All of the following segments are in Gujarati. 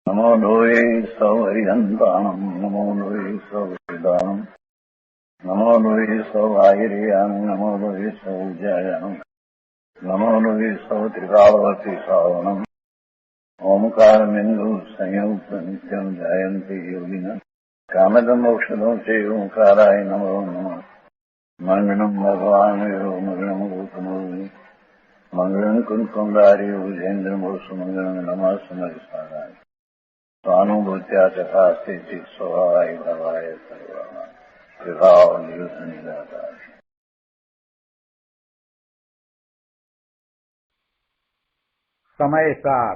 नमो लोये सौहरिहन्ताणम् नमो लोये सौहृदानम् नमो लोये सौभागिर्याम् नमो लोये सौजयाम् नमो लोये सौत्रिकालवती सावनम् ओंकारमिन्दु संयुक्त नित्यम् जयन्ति योगिनः कामदम् मोक्षदम् च ओंकाराय नमो नमः मङ्गलम् भगवान् वीरो मङ्गलम् गौतमोऽग्नि मङ्गलम् कुन्कुण्डारि भुजेन्द्रमोसु मङ्गलम् नमः समरिसाराय स्वानुभूत्या तथा स्थिति स्वभावाय भवाय सर्वा विभाव निरुद्ध निराकार। समयसार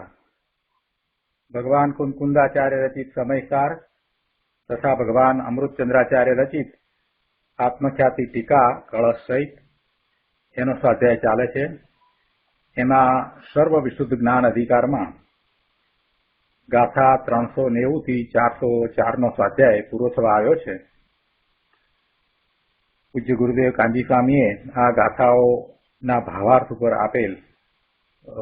भगवान कुंकुंदाचार्य रचित समयसार तथा भगवान अमृतचंद्राचार्य रचित आत्मख्याति टीका कलश सहित एनो स्वाध्याय चाले छे। एमां सर्व विशुद्ध ज्ञान अधिकार में गाथा 390 થી 404 નો स्वाध्याय पूरो थवा आव्यो छे। पूज्य गुरुदेव कांजी स्वामीए आ गाथाओना भावार्थ पर आपेल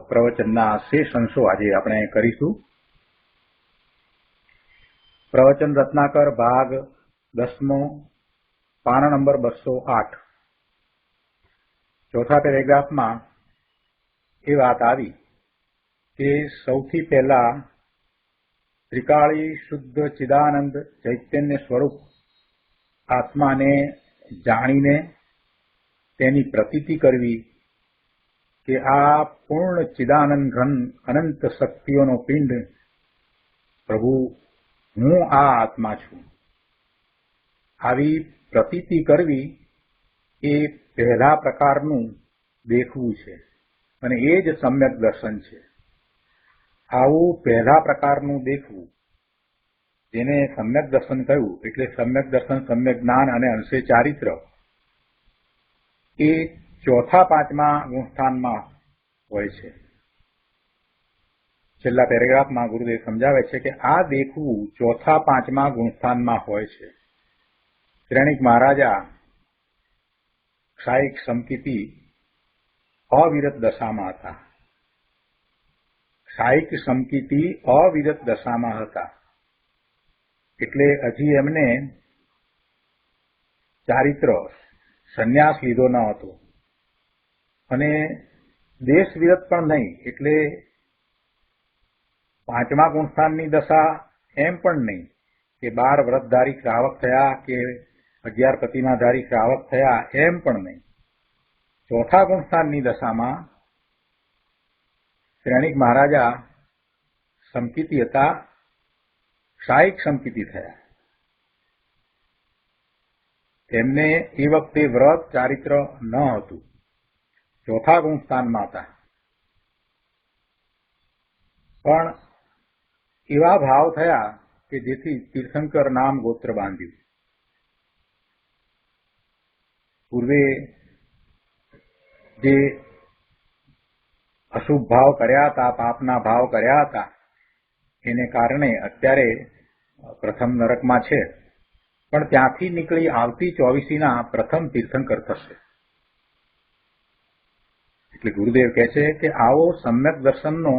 प्रवचनना शेष अंशो आज आपणे करीशुं। प्रवचन रत्नाकर भाग 10मो पाना नंबर 208 चौथा पेरेग्राफ में ए बात आवी के सौथी पहला त्रिकाली शुद्ध चिदानंद चैतन्य स्वरूप आत्मा ने जाणीने तेनी प्रतीति करवी के आ पूर्ण चिदानंद घन अनंत शक्तिओनो पिंड प्रभु हूँ आ आत्मा छूं आवी प्रतीति करवी ए पहला प्रकारनुं देखवुं छे अने ए ज सम्यक दर्शन छे। आवुं पहला प्रकारनुं देखवुं जेने सम्यक दर्शन कह्युं एटले सम्यक दर्शन सम्यक ज्ञान अने अंशे चारित्र ए चौथा पांचमा गुणस्थानमां होय छे। छेल्ला पेरेग्राफमां गुरुदेव समजावे छे के आ देखवुं चौथा पांचमा गुणस्थानमां होय छे। श्रेणिक महाराजा क्षायिक समकीती अविरत दशामां हता। क्षायिक समकीती अविरत दशामां हता એટલે હજી એમને ચારિત્ર સંન્યાસ લીધો ન હતો અને દેશ વિરત પણ નહીં એટલે પાંચમા ગુણસ્થાનની દશા એમ પણ નહીં કે 12 વ્રતધારી શ્રાવક થયા કે 11 પ્રતિમાધારી શ્રાવક થયા એમ પણ નહીં। ચોથા ગુણસ્થાનની દશામાં શ્રેણિક મહારાજા સમકીતી હતા, क्षायिक समकीती थया। तेमने ए वखते व्रत चारित्र न हतुं, चौथा गुणस्थानमां हता पण एवा भाव थया के जेथी तीर्थंकर नाम गोत्र बांध्युं। पूर्वे जे अशुभ भाव कर्या हता, पापना भाव कर्या हता एने कारणे अत्यारे प्रथम नरकमां छे पण त्यांथी निकળી आवती 24મીના प्रथम तीर्थंकर थशे। એટલે ગુરુદેવ કહે છે કે આવો સમ્યક દર્શનનો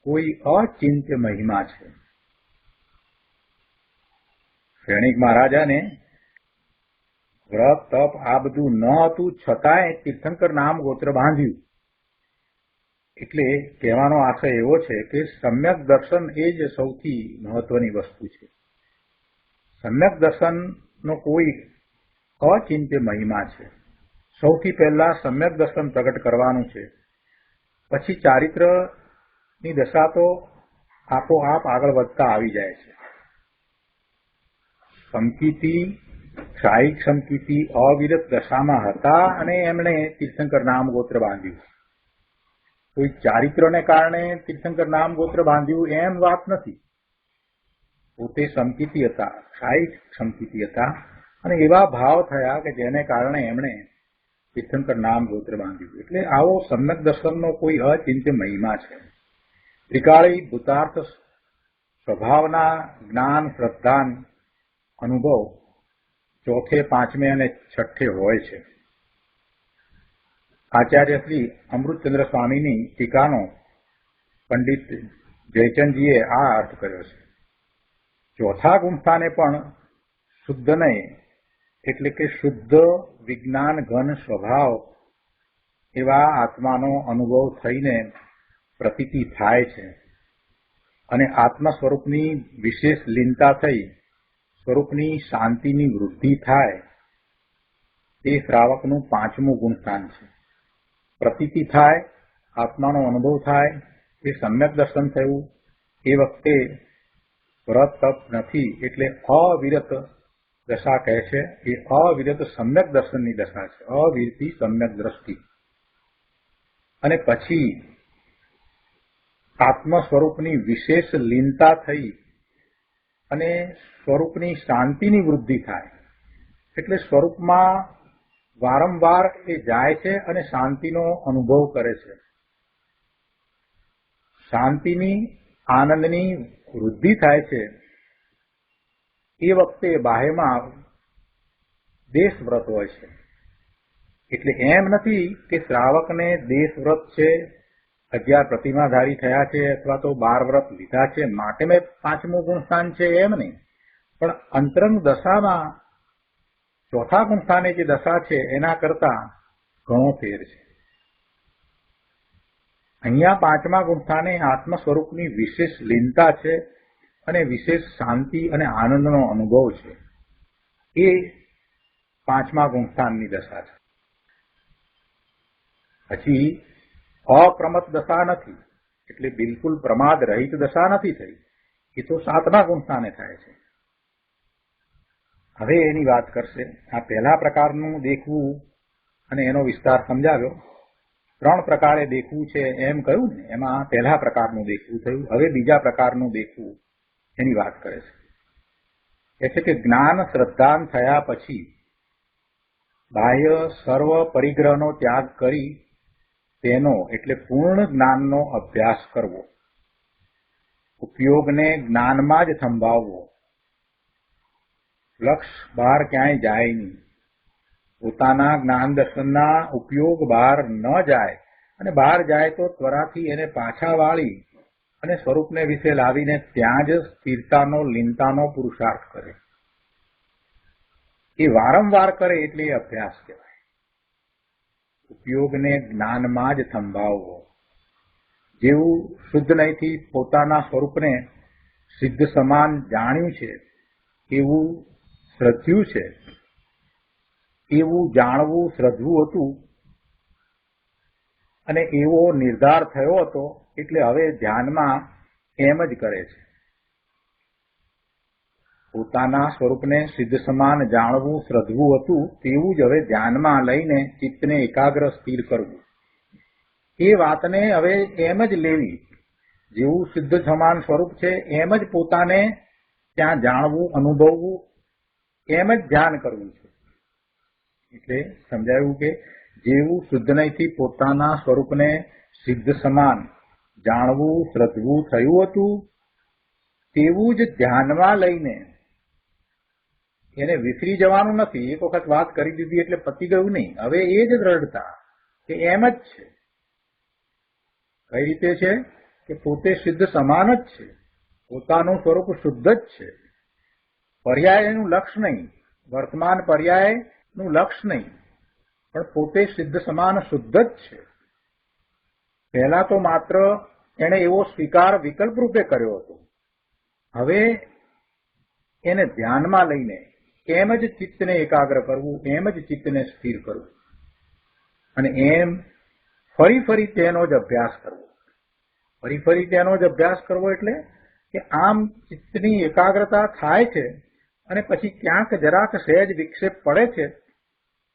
કોઈ અચિંત્ય મહિમા છે। શ્રેણિક મહારાજાને વ્રત તપ આ બધું ન હતું છતાંય तीर्थंकर નામ ગોત્ર બાંધ્યું। એટલે કહેવાનો આશય એવો છે કે સમ્યક દર્શન એ જ સૌથી મહત્વની વસ્તુ છે। સમ્યક દર્શનનો કોઈ અચિંત્ય મહિમા છે। સૌથી પહેલા સમ્યક દર્શન પ્રગટ કરવાનું છે, પછી ચારિત્રની દશા તો આપોઆપ આગળ વધતા આવી જાય છે। સમકીતી क्षायिक समकीती अविरत दशामां हता अने एमणे तीर्थंकर नाम गोत्र बांध्युं। कोई चारित्रने कारणे तीर्थंकर नाम गोत्र बांध्युं एम वात नथी। पोते समकीती हता, क्षायिक समकीती हता अने एवा भाव थया के जेने कारणे एमणे तीर्थंकर नाम गोत्र बांध्युं। एटले आवो सम्यक दर्शननो कोई अचिंत्य महिमा छे। त्रिकाળી भूतार्थ स्वभावना ज्ञान श्रद्धान अनुभव चौथे पांचमे अने छठे होय छे। आचार्य श्री अमृतचंद्र स्वामीनी टीकानो पंडित જયચંદજીએ આ અર્થ કર્યો છે. ચોથા ગુંફાને પણ શુદ્ધ નહીં એટલે કે શુદ્ધ વિજ્ઞાન ઘન સ્વભાવ એવા આત્માનો અનુભવ થઈને પ્રતીતિ થાય છે અને આત્મ સ્વરૂપની વિશેષ લીનતા થઈ સ્વરૂપની શાંતિની વૃદ્ધિ થાય તે શ્રાવકનું પાંચમું ગુણસ્થાન છે. પ્રતીતિ થાય, આત્માનો અનુભવ થાય, એ સમ્યક દર્શન થયું, એ વખતે વ્રત તપ નથી એટલે અવિરત દશા કહે છે. એ અવિરત સમ્યક દર્શનની દશા છે, અવિરતી સમ્યક દ્રષ્ટિ. અને પછી આત્મ સ્વરૂપની વિશેષ લીનતા થઈ અને સ્વરૂપની શાંતિની વૃદ્ધિ થાય એટલે સ્વરૂપમાં વારંવાર એ જાય છે અને શાંતિનો અનુભવ કરે છે. શાંતિની આનંદની વૃદ્ધિ થાય છે. એ વખતે બાહ્યમાં દેશવ્રત હોય છે. એટલે એમ નથી કે શ્રાવકને દેશવ્રત છે, 11 પ્રતિમાધારી થયા છે અથવા તો 12 વ્રત લીધા છે માટે મેં પાંચમું ગુણસ્થાન છે એમ નહીં, પણ અંતરંગ દશામાં ચોથા ગુણસ્થાને જે દશા છે એના કરતા ઘણો ફેર છે. અહીંયા પાંચમા ગુણસ્થાને આત્મ સ્વરૂપની વિશેષ લીનતા છે અને વિશેષ શાંતિ અને આનંદનો અનુભવ છે. એ પાંચમા ગુણસ્થાનની દશા છે. પછી અપ્રમત દશા નથી એટલે બિલકુલ પ્રમાદ રહિત દશા નથી થઈ. એ તો સાતમા ગુણસ્થાને થાય છે. હવે એની વાત કરશે. આ પહેલા પ્રકારનું દેખવું અને એનો વિસ્તાર સમજાવ્યો. 3 પ્રકારે દેખવું છે એમ કહ્યું ને, એમાં પહેલા પ્રકારનું દેખવું થયું. હવે બીજા પ્રકારનું દેખવું એની વાત કરે છે. કહે છે કે જ્ઞાન શ્રદ્ધાન થયા પછી બાહ્ય સર્વ પરિગ્રહનો ત્યાગ કરી તેનો એટલે પૂર્ણ જ્ઞાનનો અભ્યાસ કરવો, ઉપયોગને જ્ઞાનમાં જ થંભાવવો, લક્ષ બહાર ક્યાંય જાય નહીં, પોતાના જ્ઞાન દર્શનના ઉપયોગ બહાર ન જાય અને બહાર જાય તો ત્વરાથી એને પાછા વાળી અને સ્વરૂપને વિશે લાવીને ત્યાં જ સ્થિરતાનો લીનતાનો પુરુષાર્થ કરે. એ વારંવાર કરે એટલે એ અભ્યાસ કહેવાય. ઉપયોગને જ્ઞાનમાં જ થંભાવવો. જેવું શુદ્ધ નહીંથી પોતાના સ્વરૂપને સિદ્ધ સમાન જાણ્યું છે, એવું શ્રદ્ધ્યું છે, એવું જાણવું શ્રદ્ધવું હતું અને એવો નિર્ધાર થયો હતો એટલે હવે ધ્યાનમાં એમ જ કરે છે. પોતાના સ્વરૂપને સિદ્ધ સમાન જાણવું શ્રદ્ધવું હતું તેવું જ હવે ધ્યાનમાં લઈને ચિત્તને એકાગ્ર સ્થિર કરવું. એ વાતને હવે એમ જ લેવી. જેવું સિદ્ધ સમાન સ્વરૂપ છે એમ જ પોતાને ત્યાં જાણવું, અનુભવવું, એમ જ ધ્યાન કરવું છે. એટલે સમજાયું કે જેવું શુદ્ધ નહીંથી પોતાના સ્વરૂપને સિદ્ધ સમાન જાણવું શ્રદ્ધવું થયું હતું તેવું જ ધ્યાનમાં લઈને એને વિસરી જવાનું નથી. એક વખત વાત કરી દીધી એટલે પતી ગયું નહીં. હવે એ જ દ્રઢતા કે એમ જ છે. કઈ રીતે છે કે પોતે સિદ્ધ સમાન જ છે, પોતાનું સ્વરૂપ શુદ્ધ જ છે. પર્યાયનું લક્ષ નહીં, વર્તમાન પર્યાયનું લક્ષ નહીં, પણ પોતે સિદ્ધ સમાન શુદ્ધ જ છે. પહેલા તો માત્ર એણે એવો સ્વીકાર વિકલ્પ રૂપે કર્યો હતો. હવે એને ધ્યાનમાં લઈને એમ જ ચિત્તને એકાગ્ર કરવું, એમ જ ચિત્તને સ્થિર કરવું અને એમ ફરી તેનો જ અભ્યાસ કરવો. ફરી તેનો જ અભ્યાસ કરવો એટલે કે આમ ચિત્તની એકાગ્રતા થાય છે અને પછી ક્યાંક જરાક સહેજ વિક્ષેપ પડે છે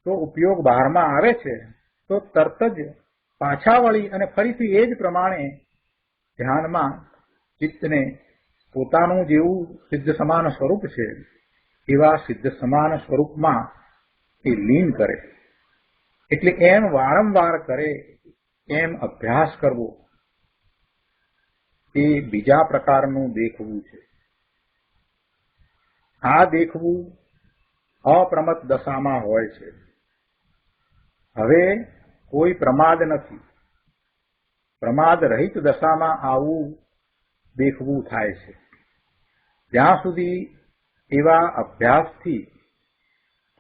તો ઉપયોગ બહારમાં આવે છે તો તરત જ પાછા વળી અને ફરીથી એ જ પ્રમાણે ધ્યાનમાં ચિત્તને પોતાનું જેવું સિદ્ધ સમાન સ્વરૂપ છે એવા સિદ્ધ સમાન સ્વરૂપમાં એ લીન કરે. એટલે એમ વારંવાર કરે, એમ અભ્યાસ કરવો, એ બીજા પ્રકારનું દેખવું છે. આ દેખવું અપ્રમત દશામાં હોય છે. હવે કોઈ પ્રમાદ નથી. પ્રમાદ રહિત દશામાં આવવું દેખવું થાય છે. જ્યાં સુધી એવા અભ્યાસથી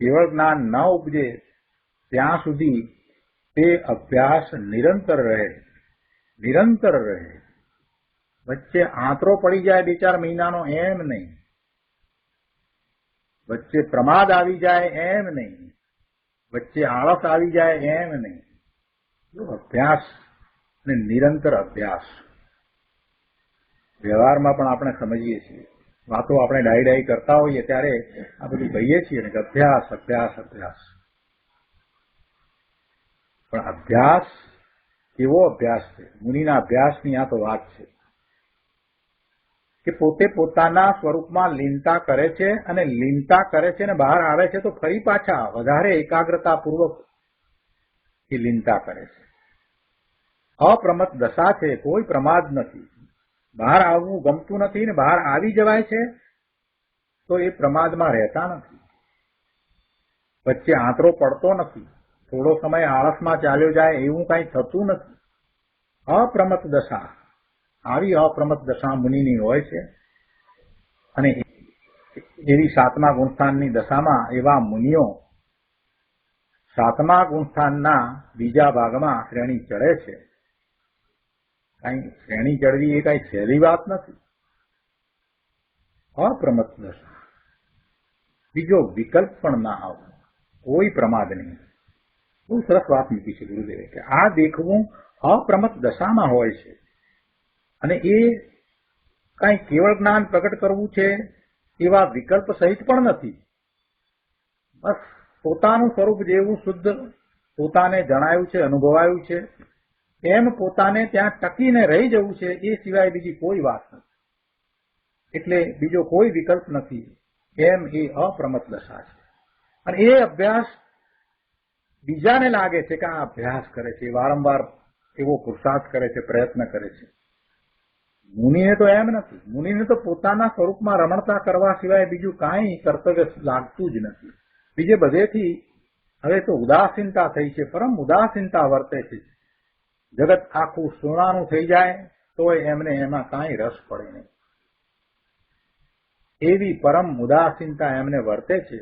કેવળ જ્ઞાન ન ઉપજે ત્યાં સુધી તે અભ્યાસ નિરંતર રહે. વચ્ચે આંતરો પડી જાય 2-4 મહિનાનો એમ નહીં, વચ્ચે પ્રમાદ આવી જાય એમ નહીં, વચ્ચે આળસ આવી જાય એમ નહીં. અભ્યાસ અને નિરંતર અભ્યાસ. વ્યવહારમાં પણ આપણે સમજીએ છીએ, વાતો આપણે ડાઈ કરતા હોઈએ ત્યારે આ બધું કહીએ છીએ ને કે અભ્યાસ અભ્યાસ અભ્યાસ. પણ અભ્યાસ કેવો અભ્યાસ છે? મુનિના અભ્યાસની આ તો વાત છે કે પોતે પોતાના સ્વરૂપમાં લીનતા કરે છે અને લીનતા કરે છે અને બહાર આવે છે તો ફરી પાછા વધારે એકાગ્રતાપૂર્વક એ લીનતા કરે છે. અપ્રમત્ત દશા છે, કોઈ પ્રમાદ નથી. બહાર આવવું ગમતું નથી ને બહાર આવી જવાય છે તો એ પ્રમાદમાં રહેતા નથી. વચ્ચે આંતરો પડતો નથી, થોડો સમય આળસમાં ચાલ્યો જાય એવું કાંઈ થતું નથી. અપ્રમત્ત દશા, આવી અપ્રમત્ત દશા મુનિની હોય છે. અને એવી 7મા ગુણસ્થાનની દશામાં એવા મુનિઓ 7મા ગુણસ્થાનના બીજા ભાગમાં શ્રેણી ચડે છે. કાંઈ શ્રેણી ચડવી એ કાંઈ સહેલી વાત નથી. અપ્રમત્ત દશા, બીજો વિકલ્પ પણ ના આવવો, કોઈ પ્રમાદ નહીં. બહુ સરસ વાત મૂકી છે ગુરુદેવે કે આ દેખવું અપ્રમત્ત દશામાં હોય છે. અને એ કાંઈ કેવળ જ્ઞાન પ્રગટ કરવું છે એવા વિકલ્પ સહિત પણ નથી. બસ પોતાનું સ્વરૂપ જેવું શુદ્ધ પોતાને જણાયું છે, અનુભવાયું છે એમ પોતાને ત્યાં ટકીને રહી જવું છે, એ સિવાય બીજી કોઈ વાત નથી. એટલે બીજો કોઈ વિકલ્પ નથી. એમ એ અપ્રમત્ત દશા છે. અને એ અભ્યાસ બીજાને લાગે છે કે આ અભ્યાસ કરે છે, વારંવાર એવો પુરુષાર્થ કરે છે, પ્રયત્ન કરે છે. મુનિને તો એમ નથી. મુનિને તો પોતાના સ્વરૂપમાં રમણતા કરવા સિવાય બીજું કાંઈ કર્તવ્ય લાગતું જ નથી. બીજે બધેથી હવે તો ઉદાસીનતા થઈ છે, પરમ ઉદાસીનતા વર્તે છે. જગત આખું સોનાનું થઈ જાય તોય એમને એમાં કાંઈ રસ પડે નહીં. એવી પરમ ઉદાસીનતા એમને વર્તે છે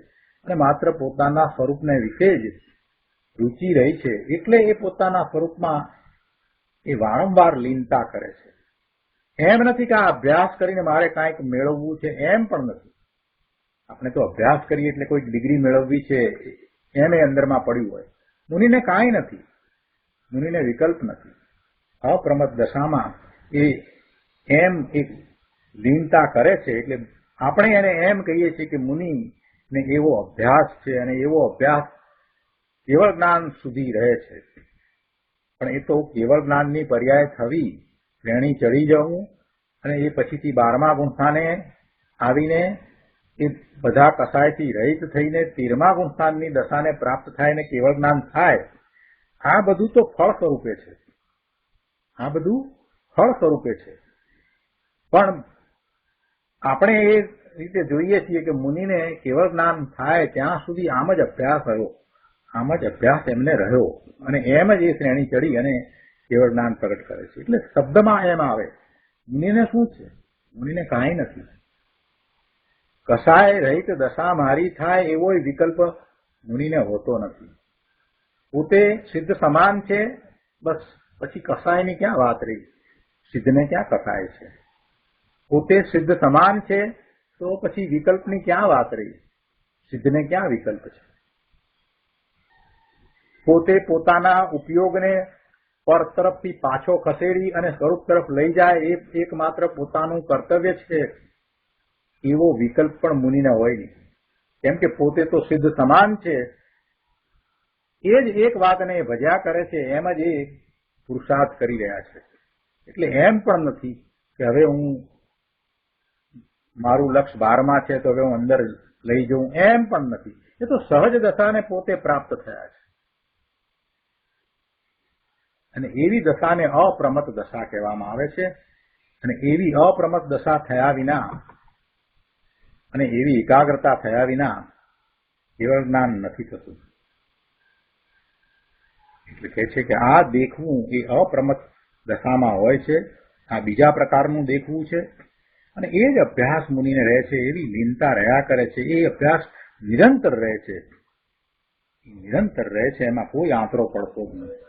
અને માત્ર પોતાના સ્વરૂપને વિશે જ રુચિ રહી છે. એટલે એ પોતાના સ્વરૂપમાં એ વારંવાર લીનતા કરે છે. એમ નથી કે આ અભ્યાસ કરીને મારે કાંઈક મેળવવું છે, એમ પણ નથી. આપણે તો અભ્યાસ કરીએ એટલે કોઈ ડિગ્રી મેળવવી છે એમ એ અંદરમાં પડ્યું હોય. મુનિને કાંઈ નથી, મુનિને વિકલ્પ નથી. અપ્રમત્ત દશામાં એ એમ એક લીનતા કરે છે. એટલે આપણે એને એમ કહીએ છીએ કે મુનિને એવો અભ્યાસ છે અને એવો અભ્યાસ કેવળ જ્ઞાન સુધી રહે છે. પણ એ તો કેવળ જ્ઞાનની પર્યાય થવી, શ્રેણી ચડી જવું અને એ પછીથી 12મા ગુણસ્થાને આવીને એ બધા કસાયથી રહિત થઈને 13મા ગુણસ્થાનની દશાને પ્રાપ્ત થાય અને કેવળ જ્ઞાન થાય. આ બધું તો ફળ સ્વરૂપે છે. આ બધું ફળ સ્વરૂપે છે. પણ આપણે એ રીતે જોઈએ છીએ કે મુનિને કેવળ જ્ઞાન થાય ત્યાં સુધી આમ જ અભ્યાસ રહ્યો, આમ જ અભ્યાસ એમને રહ્યો અને એમ જ એ શ્રેણી ચડી અને કેવળ જ્ઞાન પ્રગટ કરે છે. એટલે શબ્દમાં એમ આવે. મુનિને શું છે? મુનિને કાંઈ નથી. કસાય રહિત દશા મારી થાય એવો વિકલ્પ મુનિને હોતો નથી. પોતે સિદ્ધ સમાન છે, બસ પછી કસાયની ક્યાં વાત રહી? સિદ્ધને ક્યાં કસાય છે? પોતે સિદ્ધ સમાન છે તો પછી વિકલ્પની ક્યાં વાત રહી? સિદ્ધને ક્યાં વિકલ્પ છે? પોતે પોતાના ઉપયોગને પર તરફથી પાછો ખસેડી અને સ્વરૂપ તરફ લઈ જાય એ એકમાત્ર પોતાનું કર્તવ્ય છે એવો વિકલ્પ પણ મુનિને હોય નહીં. કેમ કે પોતે તો સિદ્ધ સમાન છે. એ જ એક વાતને ભજ્યા કરે છે, એમ જ એ પુરુષાર્થ કરી રહ્યા છે. એટલે એમ પણ નથી કે હવે હું મારું લક્ષ્ય 12માં છે તો હવે હું અંદર લઈ જઉં, એમ પણ નથી. એ તો સહજ દશાને પોતે પ્રાપ્ત થયા છે. અને એવી દશાને અપ્રમત્ત દશા કહેવામાં આવે છે. અને એવી અપ્રમત્ત દશા થયા વિના અને એવી એકાગ્રતા થયા વિના કેવળ જ્ઞાન નથી થતું. એટલે કહે છે કે આ દેખવું એ અપ્રમત્ત દશામાં હોય છે આ બીજા પ્રકારનું દેખવું છે અને એ જ અભ્યાસ મુનિને રહે છે, એવી લીનતા રહ્યા કરે છે. એ અભ્યાસ નિરંતર રહે છે, નિરંતર રહે છે, એમાં કોઈ આંતરો પડતો જ નથી.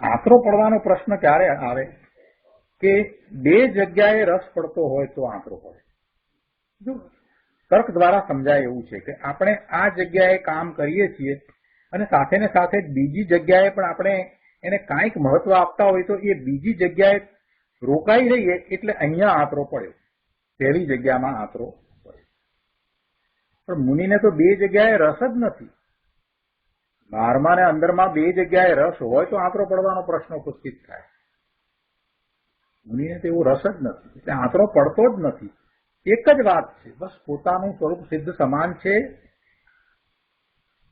આંતરો પડવાનો પ્રશ્ન ક્યારે આવે કે બે જગ્યાએ રસ પડતો હોય તો આંતરો પડે. જો તર્ક દ્વારા સમજાય એવું છે કે આપણે આ જગ્યાએ કામ કરીએ છીએ અને સાથે ને સાથે બીજી જગ્યાએ પણ આપણે એને કાંઈક મહત્વ આપતા હોય તો એ બીજી જગ્યાએ રોકાઈ રહીએ એટલે અહીંયા આંતરો પડ્યો, પહેલી જગ્યામાં આંતરો પડ્યો. પણ મુનિને તો બે જગ્યાએ રસ જ નથી. બહારમાં ને અંદરમાં બે જગ્યાએ રસ હોય તો આંતરો પડવાનો પ્રશ્ન ઉપસ્થિત થાય. મુનિને તો એવો રસ જ નથી એટલે આંતરો પડતો જ નથી. એક જ વાત છે, બસ પોતાનું સ્વરૂપ સિદ્ધ સમાન છે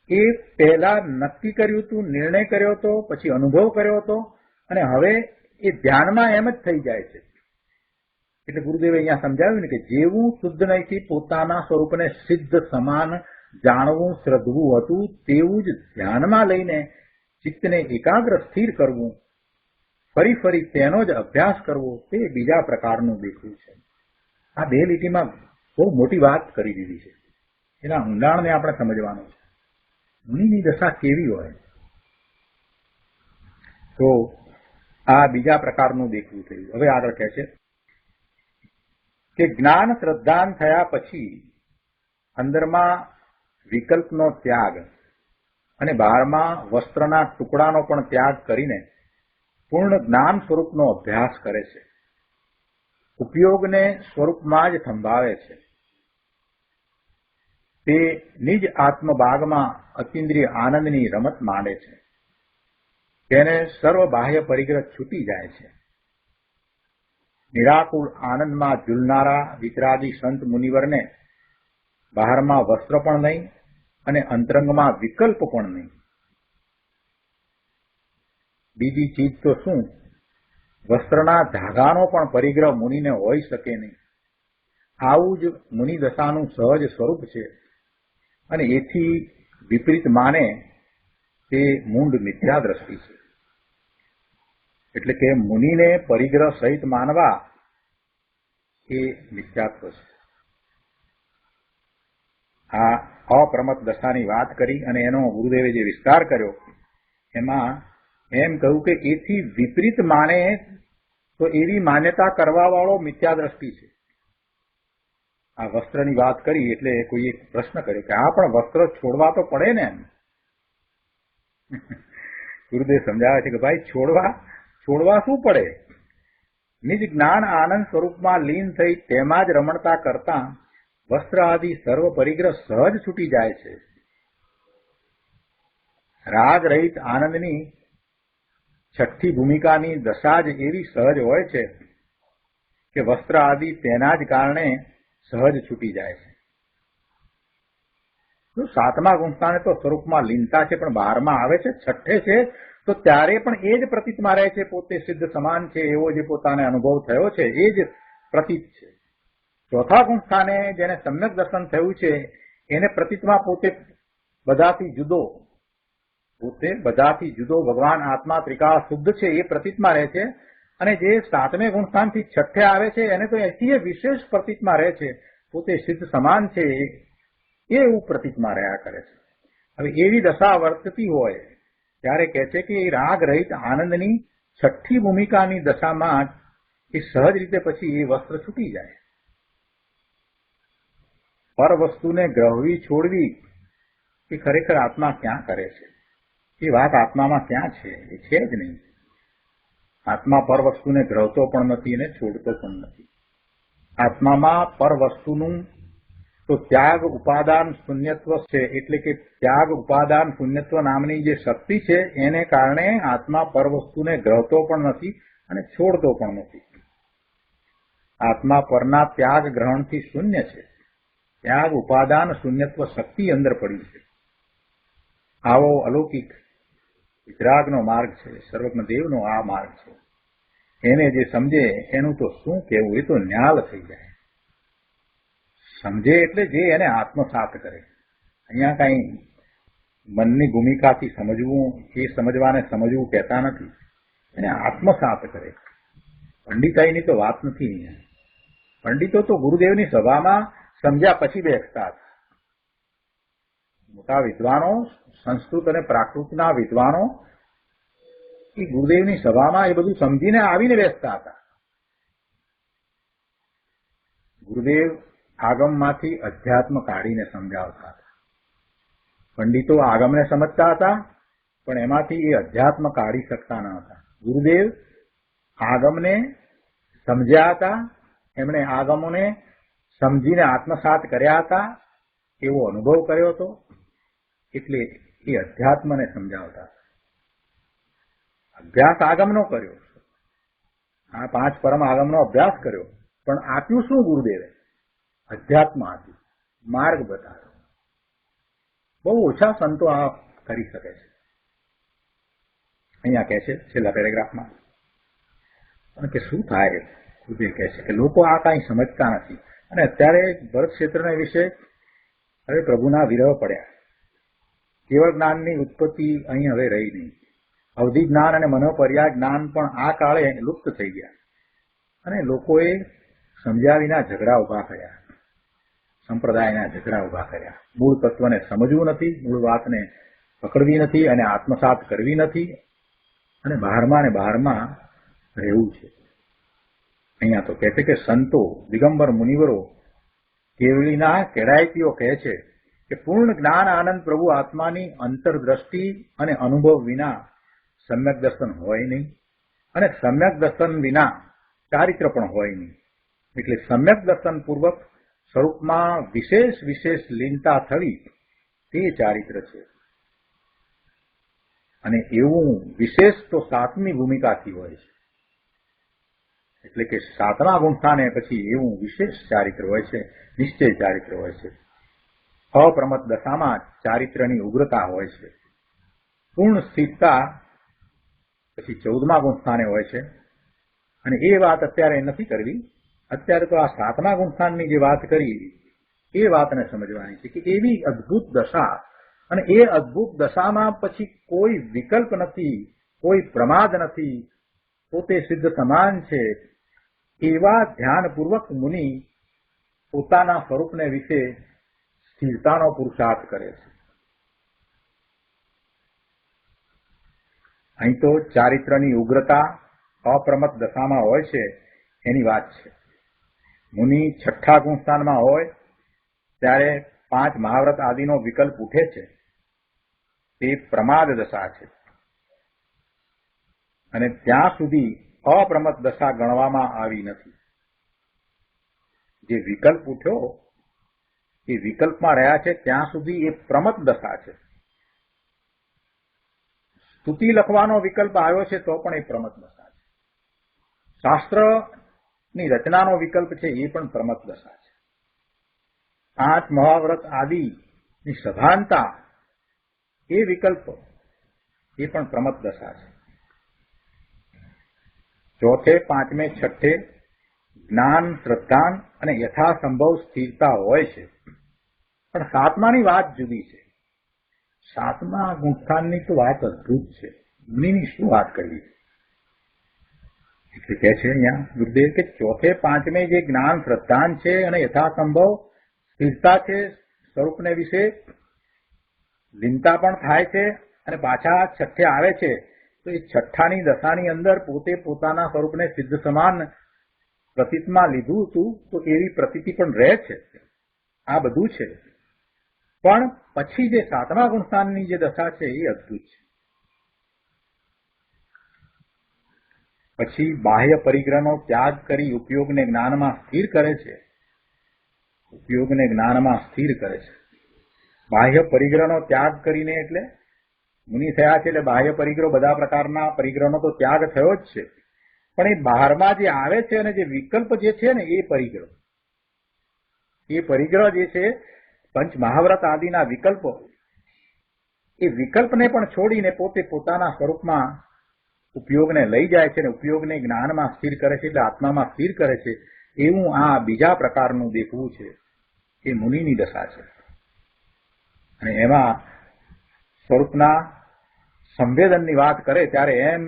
એ પહેલા નક્કી કર્યું હતું, નિર્ણય કર્યો હતો, પછી અનુભવ કર્યો હતો અને હવે એ ધ્યાનમાં એમ જ થઈ જાય છે. એટલે ગુરુદેવે અહીંયા સમજાવ્યું ને કે જેવું શુદ્ધ નહીંથી પોતાના સ્વરૂપને સિદ્ધ સમાન જાણવું શ્રદ્ધવું હતું તેવું જ ધ્યાનમાં લઈને ચિત્તને એકાગ્ર સ્થિર કરવું, ફરી ફરી તેનો જ અભ્યાસ કરવો, તે બીજા પ્રકારનું દેખવું છે. આ બે લીટીમાં બહુ મોટી વાત કરી દીધી છે. એના ઊંડાણને આપણે સમજવાનું છે. મુનિની દશા કેવી હોય તો આ બીજા પ્રકારનું દેખવું થયું. હવે આગળ કહે છે કે જ્ઞાન શ્રદ્ધાન થયા પછી અંદરમાં વિકલ્પનો ત્યાગ અને બહારમાં વસ્ત્રના ટુકડાનો પણ ત્યાગ કરીને પૂર્ણ જ્ઞાન સ્વરૂપનો અભ્યાસ કરે છે. ઉપયોગને સ્વરૂપમાં જ સંભાળે છે. તે નિજ આત્મબાગમાં અતિન્દ્રિય આનંદની રમત માંડે છે. તેને સર્વ બાહ્ય પરિગ્રહ છૂટી જાય છે. નિરાકુળ આનંદમાં ઝૂલનારા વિતરાગી સંત મુનિવરને બહારમાં વસ્ત્ર પણ નહીં અને અંતરંગમાં વિકલ્પ પણ નહીં. બીજી ચીજ તો શું, વસ્ત્રના ધાગાનો પણ પરિગ્રહ મુનિને હોઈ શકે નહીં. આવું જ મુનિ દશાનું સહજ સ્વરૂપ છે અને એથી વિપરીત માને તે મૂંડ મિથ્યા દ્રષ્ટિ છે. એટલે કે મુનિને પરિગ્રહ સહિત માનવા એ મિથ્યાત્વ છે. આ અપ્રમત દશાની વાત કરી અને એનો ગુરુદેવે જે વિસ્તાર કર્યો એમાં એમ કહ્યું કે એથી વિપરીત માને તો એવી માન્યતા કરવા વાળો મિથ્યા દ્રષ્ટિ છે. આ વસ્ત્રની વાત કરી એટલે કોઈ એક પ્રશ્ન કર્યો કે આ પણ વસ્ત્ર છોડવા તો પડે ને એમ. ગુરુદેવ સમજાવે છે કે ભાઈ છોડવા શું પડે? નિજ જ્ઞાન આનંદ સ્વરૂપમાં લીન થઈ તેમાં જ રમણતા કરતા વસ્ત્ર આદિ સર્વ પરિગ્રહ સહજ છૂટી જાય છે. રાગ રહિત આનંદની છઠ્ઠી ભૂમિકાની દશા જ એવી સહજ હોય છે કે વસ્ત્ર આદિ તેના જ કારણે સહજ છૂટી જાય છે. સાતમા ગુણસ્થાને તો સ્વરૂપમાં લીનતા છે પણ બહારમાં આવે છે, છઠ્ઠે છે તો ત્યારે પણ એ જ પ્રતીતમાં રહે છે, પોતે સિદ્ધ સમાન છે એવો જે પોતાને અનુભવ થયો છે એ જ પ્રતીત છે. ચોથા ગુણસ્થાને જેને સમ્યક દર્શન થયું છે એને પ્રતીતમાં પોતે બધાથી જુદો ભગવાન આત્મા ત્રિકાળ શુદ્ધ છે એ પ્રતીતમાં રહે છે. અને જે સાતમે ગુણસ્થાનથી છઠ્ઠે આવે છે એને તો એથી વિશેષ પ્રતીતમાં રહે છે, પોતે સિદ્ધ સમાન છે એ એવું પ્રતીતમાં રહ્યા કરે છે. હવે એવી દશા વર્તતી હોય ત્યારે કહે છે કે એ રાગ રહિત આનંદની છઠ્ઠી ભૂમિકાની દશામાં એ સહજ રીતે પછી એ વસ્ત્ર છૂટી જાય. પર વસ્તુને ગ્રહવી છોડવી એ ખરેખર આત્મા ક્યાં કરે છે? એ વાત આત્મામાં ક્યાં છે? એ છે જ નહીં. આત્મા પર વસ્તુને ગ્રહતો પણ નથી અને છોડતો પણ નથી. આત્મામાં પર વસ્તુનું તો ત્યાગ ઉપાદાન શૂન્યત્વ છે. એટલે કે ત્યાગ ઉપાદાન શૂન્યત્વ નામની જે શક્તિ છે એને કારણે આત્મા પર વસ્તુને ગ્રહતો પણ નથી અને છોડતો પણ નથી. આત્મા પરના ત્યાગ ગ્રહણથી શૂન્ય છે. ત્યાગ ઉપાદાન શૂન્યત્વ શક્તિ અંદર પડી છે. આવો અલૌકિક વિતરાગનો માર્ગ છે, સર્વજ્ઞ દેવનો આ માર્ગ છે. એને જે સમજે એનું તો શું કહેવું, એ તો ન્યાલ થઈ જાય. સમજે એટલે જે એને આત્મસાત કરે. અહીંયા કઈ મનની ભૂમિકાથી સમજવું, એ સમજવાને સમજવું કહેતા નથી. એને આત્મસાત કરે. પંડિતાઈની તો વાત નથી અહીંયા. પંડિતો તો ગુરુદેવની સભામાં સમજ્યા પછી બેસતા હતા. મોટા વિદ્વાનો, સંસ્કૃત અને પ્રાકૃતના વિદ્વાનો એ ગુરુદેવની સભામાં એ બધું સમજીને આવીને બેસતા હતા. ગુરુદેવ આગમમાંથી અધ્યાત્મ કાઢીને સમજાવતા હતા. પંડિતો આગમને સમજતા હતા, પણ એમાંથી એ અધ્યાત્મ કાઢી શકતા ન હતા. ગુરુદેવ આગમને સમજ્યા હતા, એમણે આગમોને સમજીને આત્મસાત કર્યા હતા, એવો અનુભવ કર્યો હતો, એટલે એ અધ્યાત્મને સમજાવતા હતા. અભ્યાસ આગમનો કર્યો, આ 5 પરમ આગમનો અભ્યાસ કર્યો, પણ આપ્યું શું ગુરુદેવે? અધ્યાત્મ આપ્યું, માર્ગ બતાવ્યો. બહુ ઓછા સંતો આ કરી શકે છે. અહીંયા કહે છે છેલ્લા પેરેગ્રાફમાં કે શું થાય, ગુરુદેવ કહે છે કે લોકો આ કાંઈ સમજતા નથી, અને અત્યારે ભરત ક્ષેત્રના વિશે હવે પ્રભુના વિરહ પડ્યા. કેવળ જ્ઞાનની ઉત્પત્તિ અહીં હવે રહી નહીં. અવધિ જ્ઞાન અને મનોપર્યાય જ્ઞાન પણ આ કાળે લુપ્ત થઈ ગયા, અને લોકોએ સમજ્યા વિના ઝઘડા ઉભા કર્યા, સંપ્રદાયના ઝઘડા ઉભા કર્યા. મૂળ તત્વને સમજવું નથી, મૂળ વાતને પકડવી નથી અને આત્મસાત કરવી નથી, અને બહારમાં ને બહારમાં રહેવું છે. અહીંયા તો કહે છે કે સંતો, દિગંબર મુનિવરો, કેવલીના કેળાયતીઓ કહે છે કે પૂર્ણ જ્ઞાન આનંદ પ્રભુ આત્માની અંતરદ્રષ્ટિ અને અનુભવ વિના સમ્યક દર્શન હોય નહીં, અને સમ્યક દર્શન વિના ચારિત્ર પણ હોય નહીં. એટલે સમ્યક દર્શન પૂર્વક સ્વરૂપમાં વિશેષ વિશેષ લીનતા થવી તે ચારિત્ર છે. અને એવું વિશેષ તો 7મી ભૂમિકાથી હોય છે. એટલે કે 7મા ગુણસ્થાને પછી એવું વિશેષ ચારિત્ર હોય છે, નિશ્ચય ચારિત્ર હોય છે. અપ્રમત દશામાં ચારિત્રની ઉગ્રતા હોય છે. પૂર્ણ સ્થિરતા પછી 14મા ગુણસ્થાને હોય છે. અને એ વાત અત્યારે નથી કરવી. અત્યારે તો આ 7મા ગુણસ્થાનની જે વાત કરી એ વાતને સમજવાની છે કે એવી અદ્ભુત દશા, અને એ અદ્ભુત દશામાં પછી કોઈ વિકલ્પ નથી, કોઈ પ્રમાદ નથી, પોતે સિદ્ધ સમાન છે. એવા ધ્યાનપૂર્વક મુનિ પોતાના સ્વરૂપને વિશે સ્થિરતાનો પુરુષાર્થ કરે છે. અહીં તો ચારિત્રની ઉગ્રતા અપ્રમત દશામાં હોય છે એની વાત છે. મુનિ 6ઠ્ઠા ગુણસ્થાનમાં હોય ત્યારે 5 મહાવ્રત આદિનો વિકલ્પ ઉઠે છે, તે પ્રમાદ દશા છે. અને ત્યાં સુધી અપ્રમત દશા ગણવામાં આવી નથી. જે વિકલ્પ ઉઠ્યો એ વિકલ્પમાં રહ્યા છે ત્યાં સુધી એ પ્રમત દશા છે. સ્તુતિ લખવાનો વિકલ્પ આવ્યો છે તો પણ એ પ્રમત દશા છે. શાસ્ત્રની રચનાનો વિકલ્પ છે એ પણ પ્રમત દશા છે. 5 મહાવ્રત આદિની સભાનતા એ વિકલ્પ એ પણ પ્રમત દશા છે. 4થે, 5મે, 6ઠ્ઠે જ્ઞાન, શ્રદ્ધાન અને યથાસંભવ સ્થિરતા હોય છે. પણ 7માની વાત જુદી છે. 7મા ગુણસ્થાનની તો વાત અદભુત છે. મુનિની શું વાત કરવી. એટલે કહે છે અહીંયા ગુરુદેવ કે 4થે, 5મે જે જ્ઞાન, શ્રદ્ધાન છે અને યથાસંભવ સ્થિરતા છે, સ્વરૂપને વિશે લીનતા પણ થાય છે, અને પાછા 6ઠ્ઠે આવે છે તો એ 6ઠ્ઠાની દશાની અંદર પોતે પોતાના સ્વરૂપને સિદ્ધ સમાન પ્રતીતમાં લીધું હતું, તો એવી પ્રતીતિ પણ રહે છે. આ બધું છે. પણ પછી જે 7મા ગુણસ્થાનની જે દશા છે એ અદભુત છે. પછી બાહ્ય પરિગ્રહનો ત્યાગ કરી ઉપયોગને જ્ઞાનમાં સ્થિર કરે છે. ઉપયોગને જ્ઞાનમાં સ્થિર કરે છે. બાહ્ય પરિગ્રહનો ત્યાગ કરીને એટલે મુનિ થયા છે એટલે બાહ્ય પરિગ્રહ, બધા પ્રકારના પરિગ્રહનો તો ત્યાગ થયો જ છે. પણ એ બહારમાં જે આવે છે અને જે વિકલ્પ જે છે ને એ પરિગ્રહ જે છે, પંચ મહાવ્રત આદિના વિકલ્પો, એ વિકલ્પને પણ છોડીને પોતે પોતાના સ્વરૂપમાં ઉપયોગને લઈ જાય છે અને ઉપયોગને જ્ઞાનમાં સ્થિર કરે છે, એટલે આત્મામાં સ્થિર કરે છે. એવું આ બીજા પ્રકારનું દેખવું છે એ મુનિની દશા છે. અને એમાં સ્વરૂપના સંવેદનની વાત કરે ત્યારે એમ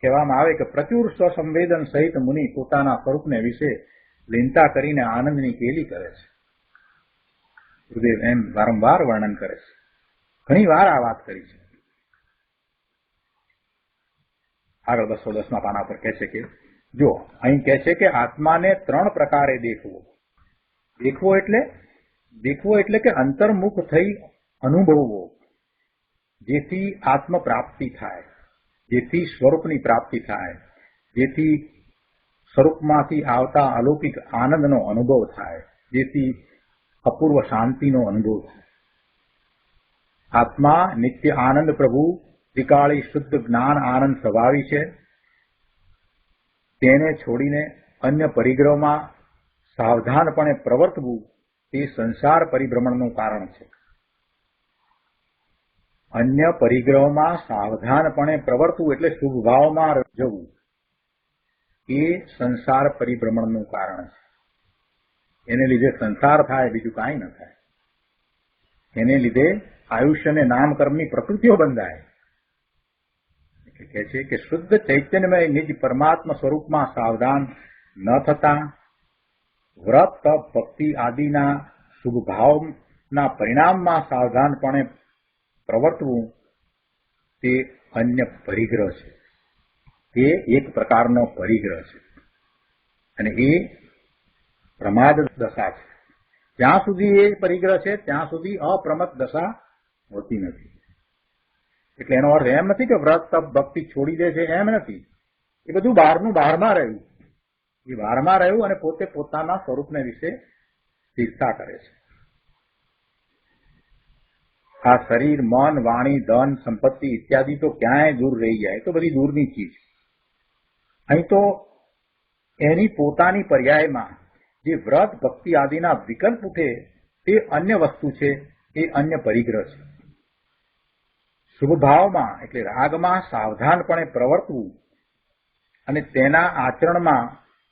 કહેવામાં આવે કે પ્રચુર સ્વસંવેદન સહિત મુનિ પોતાના સ્વરૂપને વિશે લીનતા કરીને આનંદની કેલી કરે છે. ગુરુદેવ એમ વારંવાર વર્ણન કરે છે. ઘણી વાર આ વાત કરી છે. આગળ 210 પાના પર કહે છે કે જો અહીં કહે છે કે આત્માને 3 પ્રકારે દેખવો. દેખવો એટલે કે અંતર્મુખ થઈ અનુભવવો, જેથી આત્મ પ્રાપ્તિ થાય, જેથી સ્વરૂપની પ્રાપ્તિ થાય, જેથી સ્વરૂપમાંથી આવતા અલૌકિક આનંદનો અનુભવ થાય, જેથી અપૂર્વ શાંતિનો અનુભવ થાય. આત્મા નિત્ય આનંદ પ્રભુ ત્રિકાળી શુદ્ધ જ્ઞાન આનંદ સ્વભાવી છે. તેને છોડીને અન્ય પરિગ્રહમાં સાવધાનપણે પ્રવર્તવું તે સંસાર પરિભ્રમણનું કારણ છે. અન્ય પરિગ્રહમાં સાવધાનપણે પ્રવર્તવું એટલે શુભ ભાવમાં જવું એ સંસાર પરિભ્રમણનું કારણ છે. એને લીધે સંસાર થાય, બીજું કાંઈ ન થાય. એને લીધે આયુષ્યને નામ કર્મની પ્રકૃતિઓ બંધાય. કહે છે કે શુદ્ધ ચૈતન્યમય નિજ પરમાત્મા સ્વરૂપમાં સાવધાન ન થતા વ્રત તપ ભક્તિ આદિના શુભ ભાવના પરિણામમાં સાવધાનપણે પ્રવર્તવું તે અન્ય પરિગ્રહ છે. તે એક પ્રકારનો પરિગ્રહ છે અને એ પ્રમાદ દશા છે. જ્યાં સુધી એ પરિગ્રહ છે ત્યાં સુધી અપ્રમદ દશા હોતી નથી. એટલે એનો અર્થ એમ નથી કે વ્રત તપ ભક્તિ છોડી દે છે, એમ નથી. એ બધું બહારમાં રહ્યું. એ બહારમાં રહ્યું અને પોતે પોતાના સ્વરૂપને વિશે સ્થિરતા કરે છે. આ શરીર મન વાણી ધન સંપત્તિ ઇત્યાદિ તો ક્યાંય દૂર રહી જાય, તો બધી દૂરની ચીજ. અહીં તો એની પોતાની પર્યાયમાં જે વ્રત ભક્તિ આદિના વિકલ્પ ઉઠે તે અન્ય વસ્તુ છે, એ અન્ય પરિગ્રહ છે. શુભ ભાવમાં એટલે રાગમાં સાવધાનપણે પ્રવર્તવું અને તેના આચરણમાં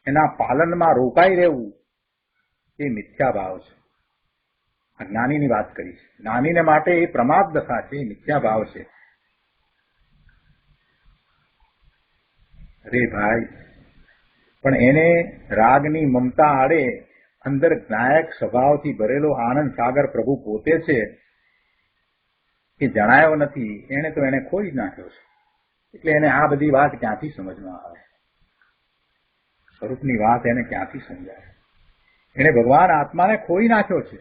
એના પાલનમાં રોકાઈ રહેવું એ મિથ્યા ભાવ છે. આ જ્ઞાનીની વાત કરી છે. જ્ઞાનીને માટે એ પ્રમાદ દશા છે, એ મિથ્યા ભાવ છે. અરે ભાઈ, પણ એને રાગની મમતા આડે અંદર જ્ઞાયક સ્વભાવથી ભરેલો આનંદ સાગર પ્રભુ પોતે છે એ જણાયો નથી. એને તો એને ખોઈ જ નાખ્યો છે. એટલે એને આ બધી વાત ક્યાંથી સમજમાં આવે? સ્વરૂપની વાત એને ક્યાંથી સમજાય? એને ભગવાન આત્માને ખોઈ નાખ્યો છે.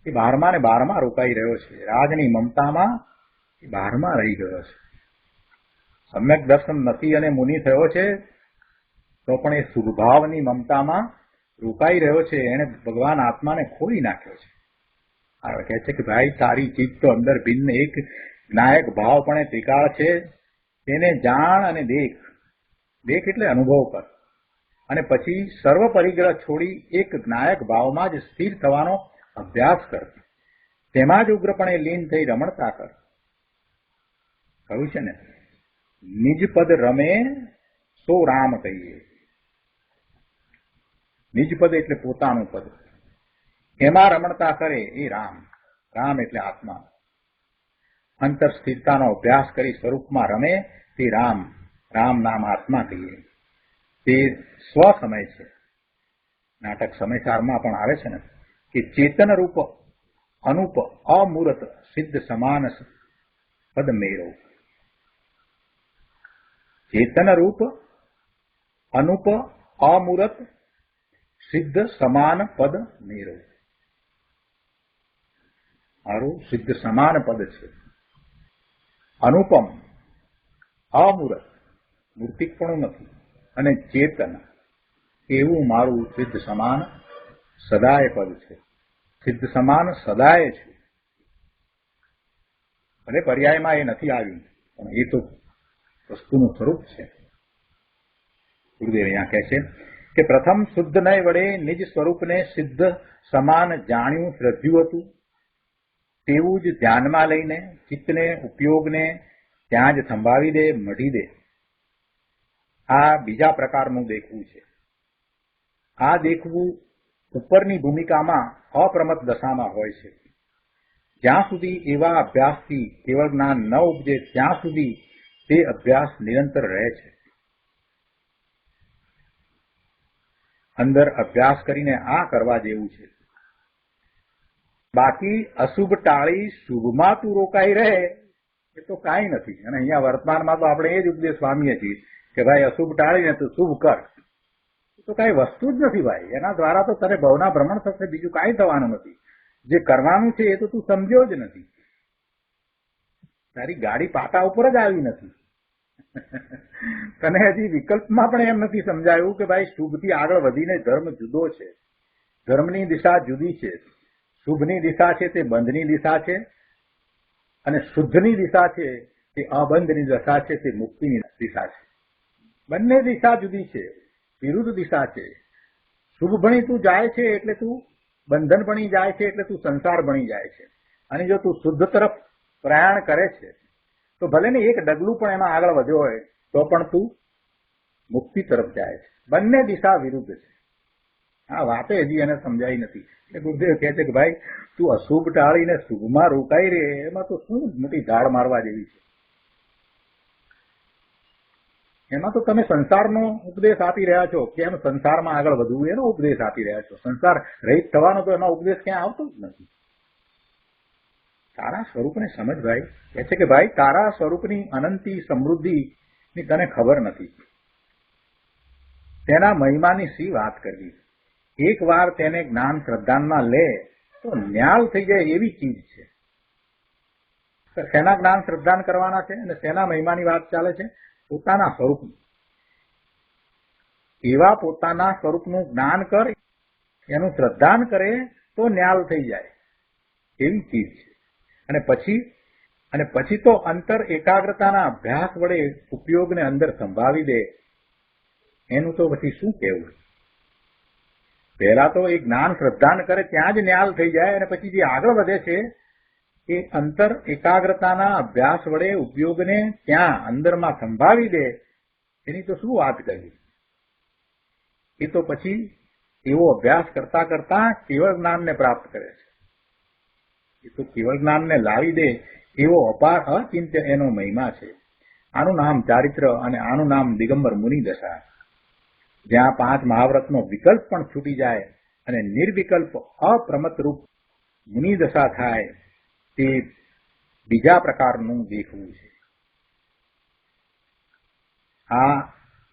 એ બહારમાં ને બહારમાં રોકાઈ રહ્યો છે. રાગની મમતામાં એ બહારમાં રહી ગયો છે. સમ્યક દર્શન નથી અને મુનિ થયો છે તો પણ એ શુભભાવની મમતામાં રોકાઈ રહ્યો છે. એને ભગવાન આત્માને ખોઈ નાખ્યો છે. હવે કહે છે કે ભાઈ, તારી ચીજ તો અંદર ભિન્ન એક જ્ઞાયક ભાવ પણ ત્રિકાળ છે. તેને જાણ અને દેખ. દેખ એટલે અનુભવ કર અને પછી સર્વ પરિગ્રહ છોડી એક જ્ઞાયક ભાવમાં જ સ્થિર થવાનો અભ્યાસ કર. તેમાં જ ઉગ્રપણે લીન થઈ રમણતા કર. કહ્યું છે ને, નિજ પદ રમે સો રામ કહીએ. નિજ પદ એટલે પોતાનું પદ. એમાં રમણતા કરે એ રામ. રામ એટલે આત્મા. અંતર સ્થિરતાનો અભ્યાસ કરી સ્વરૂપમાં રમે તે રામ. રામ નામ આત્મા કહીએ. તે સ્વ સમય છે. નાટક સમયસારમાં પણ આવે છે ને કે ચેતન રૂપ અનુપ અમૂર્ત સિદ્ધ સમાન પદ મેળો. ચેતન રૂપ અનુપ અમૂર્ત સિદ્ધ સમાન પદ મેળો. મારું સિદ્ધ સમાન પદ છે. અનુપમ, અમૂર્ત, મૂર્તિક પણ નથી, અને ચેતન એવું મારું સિદ્ધ સમાન સદાય પદ છે. સિદ્ધ સમાન સદાય છે. ભલે પર્યાયમાં એ નથી આવ્યું, પણ એ તો વસ્તુનું સ્વરૂપ છે. ગુરુદેવ અહીંયા કહે છે કે પ્રથમ શુદ્ધ નય વડે નિજ સ્વરૂપને સિદ્ધ સમાન જાણ્યું શ્રદ્ધ્યું હતું. તેવું જ ધ્યાનમાં લઈને ચિત્તને ઉપયોગને ત્યાં જ સંભાવી દે, મઢી દે. આ બીજા પ્રકારનું દેખવું છે. આ દેખવું ઉપરની ભૂમિકામાં અપ્રમત દશામાં હોય છે. જ્યાં સુધી એવા અભ્યાસથી કેવળ જ્ઞાન ન ઉપજે ત્યાં સુધી તે અભ્યાસ નિરંતર રહે છે. અંદર અભ્યાસ કરીને આ કરવા જેવું છે. બાકી અશુભ ટાળી શુભમાં તું રોકાઈ રહે એ તો કાંઈ નથી. અને અહીંયા વર્તમાનમાં તો આપણે એ જ ઉપદેશ પામીએ છીએ કે ભાઈ અશુભ ટાળીને તું શુભ કર. તો કાંઈ વસ્તુ જ નથી ભાઈ. એના દ્વારા તો તને ભવના ભ્રમણ થશે, બીજું કાંઈ થવાનું નથી. જે કરવાનું છે એ તો તું સમજ્યો જ નથી. તારી ગાડી પાટા ઉપર જ આવી નથી. તને હજી વિકલ્પમાં પણ એમ નથી સમજાયું કે ભાઈ શુભથી આગળ વધીને ધર્મ જુદો છે, ધર્મની દિશા જુદી છે. શુભની દિશા છે તે બંધની દિશા છે, અને શુદ્ધની દિશા છે તે અબંધની દિશા છે, તે મુક્તિની દિશા છે. બંને દિશા જુદી છે, વિરુદ્ધ દિશા છે. શુભ ભણી તું જાય છે એટલે તું બંધન બની જાય છે, એટલે તું સંસાર બની જાય છે. અને જો તું શુદ્ધ તરફ પ્રયાણ કરે છે તો ભલે ને એક ડગલું પણ એમાં આગળ વધ્યો હોય તો પણ તું મુક્તિ તરફ જાય છે. બંને દિશા વિરુદ્ધ છે. આ વાતે હજી એને સમજાઈ નથી. એટલે ગુરુદેવ કહે છે કે ભાઈ તું અશુભ ટાળીને શુભમાં રોકાઈ રહે, એમાં તો શું મોટી ધાડ મારવા જેવી છે. એમાં તો તમે સંસારનો ઉપદેશ આપી રહ્યા છો, કેમ સંસારમાં આગળ વધવું એનો ઉપદેશ આપી રહ્યા છો. સંસાર રહિત થવાનો તો એનો ઉપદેશ ક્યાં આવતો જ નથી. તારા સ્વરૂપને સમજ ભાઈ. કહે છે કે ભાઈ તારા સ્વરૂપની અનંતી સમૃદ્ધિની તને ખબર નથી. તેના મહિમાની શી વાત કરવી. એક વાર તેને જ્ઞાન શ્રદ્ધાનમાં લે તો ન્યાલ થઈ જાય એવી ચીજ છે. શેના જ્ઞાન શ્રદ્ધાન કરવાના છે અને શેના મહિમાની વાત ચાલે છે? પોતાના સ્વરૂપનું. એવા પોતાના સ્વરૂપનું જ્ઞાન કર, એનું શ્રદ્ધાન કરે તો ન્યાલ થઈ જાય એવી ચીજ છે. અને પછી તો અંતર એકાગ્રતાના અભ્યાસ વડે ઉપયોગને અંદર સંભાવી દે. એનું તો પછી શું કહેવું. પહેલા તો એ જ્ઞાન શ્રદ્ધાન કરે ત્યાં જ ન્યાલ થઈ જાય, અને પછી જે આગળ વધે છે એ અંતર એકાગ્રતાના અભ્યાસ વડે ઉપયોગને ત્યાં અંદરમાં સંભાવી દે. એની તો શું વાત કરવી. એ તો પછી એવો અભ્યાસ કરતા કરતા કેવળ જ્ઞાનને પ્રાપ્ત કરે છે. એ તો કેવળ જ્ઞાનને લાવી દે એવો અપાર અચિંત્ય એનો મહિમા છે. આનું નામ ચારિત્ર અને આનું નામ દિગંબર મુનિ દશા. જ્યાં 5 મહાવ્રતનો વિકલ્પ પણ છૂટી જાય અને નિર્વિકલ્પ અપ્રમત રૂપ મુનિ દશા થાય, તે બીજા પ્રકારનું દેખવું છે. આ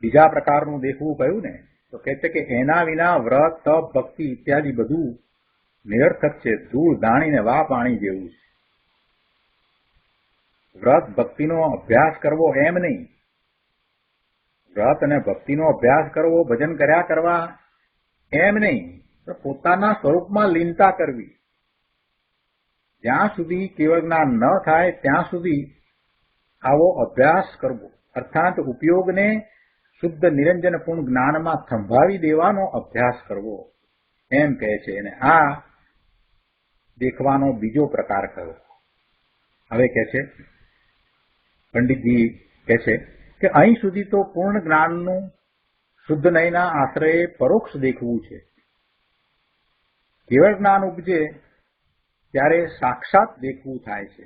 બીજા પ્રકારનું દેખવું કહ્યું ને, તો કહે છે કે એના વિના વ્રત, તપ, ભક્તિ ઇત્યાદિ બધું નિરર્થક છે. ધૂળ ધાણીને વા પાણી જેવું છે. વ્રત ભક્તિનો અભ્યાસ કરવો એમ નહીં. વ્રત અને ભક્તિનો અભ્યાસ કરવો, ભજન કર્યા કરવા એમ નહીં. પોતાના સ્વરૂપમાં લીનતા કરવી. જ્યાં સુધી કેવળ જ્ઞાન ન થાય ત્યાં સુધી આવો અભ્યાસ કરવો, અર્થાત ઉપયોગને શુદ્ધ નિરંજન પૂર્ણ જ્ઞાનમાં સંભાવી દેવાનો અભ્યાસ કરવો, એમ કહે છે. અને આ દેખવાનો બીજો પ્રકાર કયો. હવે કહે છે પંડિતજી કહે છે કે અહીં સુધી તો પૂર્ણ જ્ઞાનનું શુદ્ધ નયના આશ્રયે પરોક્ષ દેખવું છે. કેવળ જ્ઞાન ઉપજે ત્યારે સાક્ષાત દેખવું થાય છે.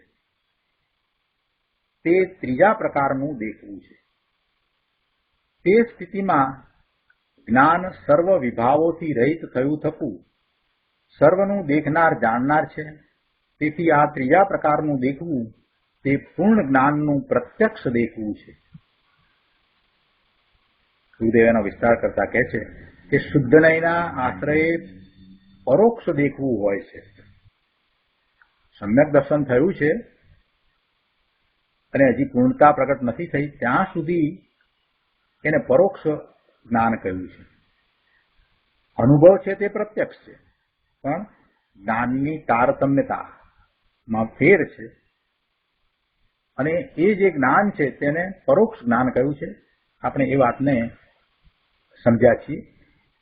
તે ત્રીજા પ્રકારનું દેખવું છે. તે સ્થિતિમાં જ્ઞાન સર્વ વિભાવોથી રહિત થયું થતું સર્વનું દેખનાર જાણનાર છે. તેથી આ ત્રીજા પ્રકારનું દેખવું તે પૂર્ણ જ્ઞાનનું પ્રત્યક્ષ દેખવું છે. ગુરુદેવ એનો વિસ્તાર કરતા કહે છે કે શુદ્ધ નયના આશ્રયે પરોક્ષ દેખવું હોય છે. સમ્યક દર્શન થયું છે અને હજી પૂર્ણતા પ્રગટ નથી થઈ ત્યાં સુધી એને પરોક્ષ જ્ઞાન કહ્યું છે. અનુભવ છે તે પ્રત્યક્ષ છે, પણ જ્ઞાનની તારતમ્યતામાં ફેર છે. અને એ જે જ્ઞાન છે તેને પરોક્ષ જ્ઞાન કહ્યું છે. આપણે એ વાતને સમજ્યા છીએ,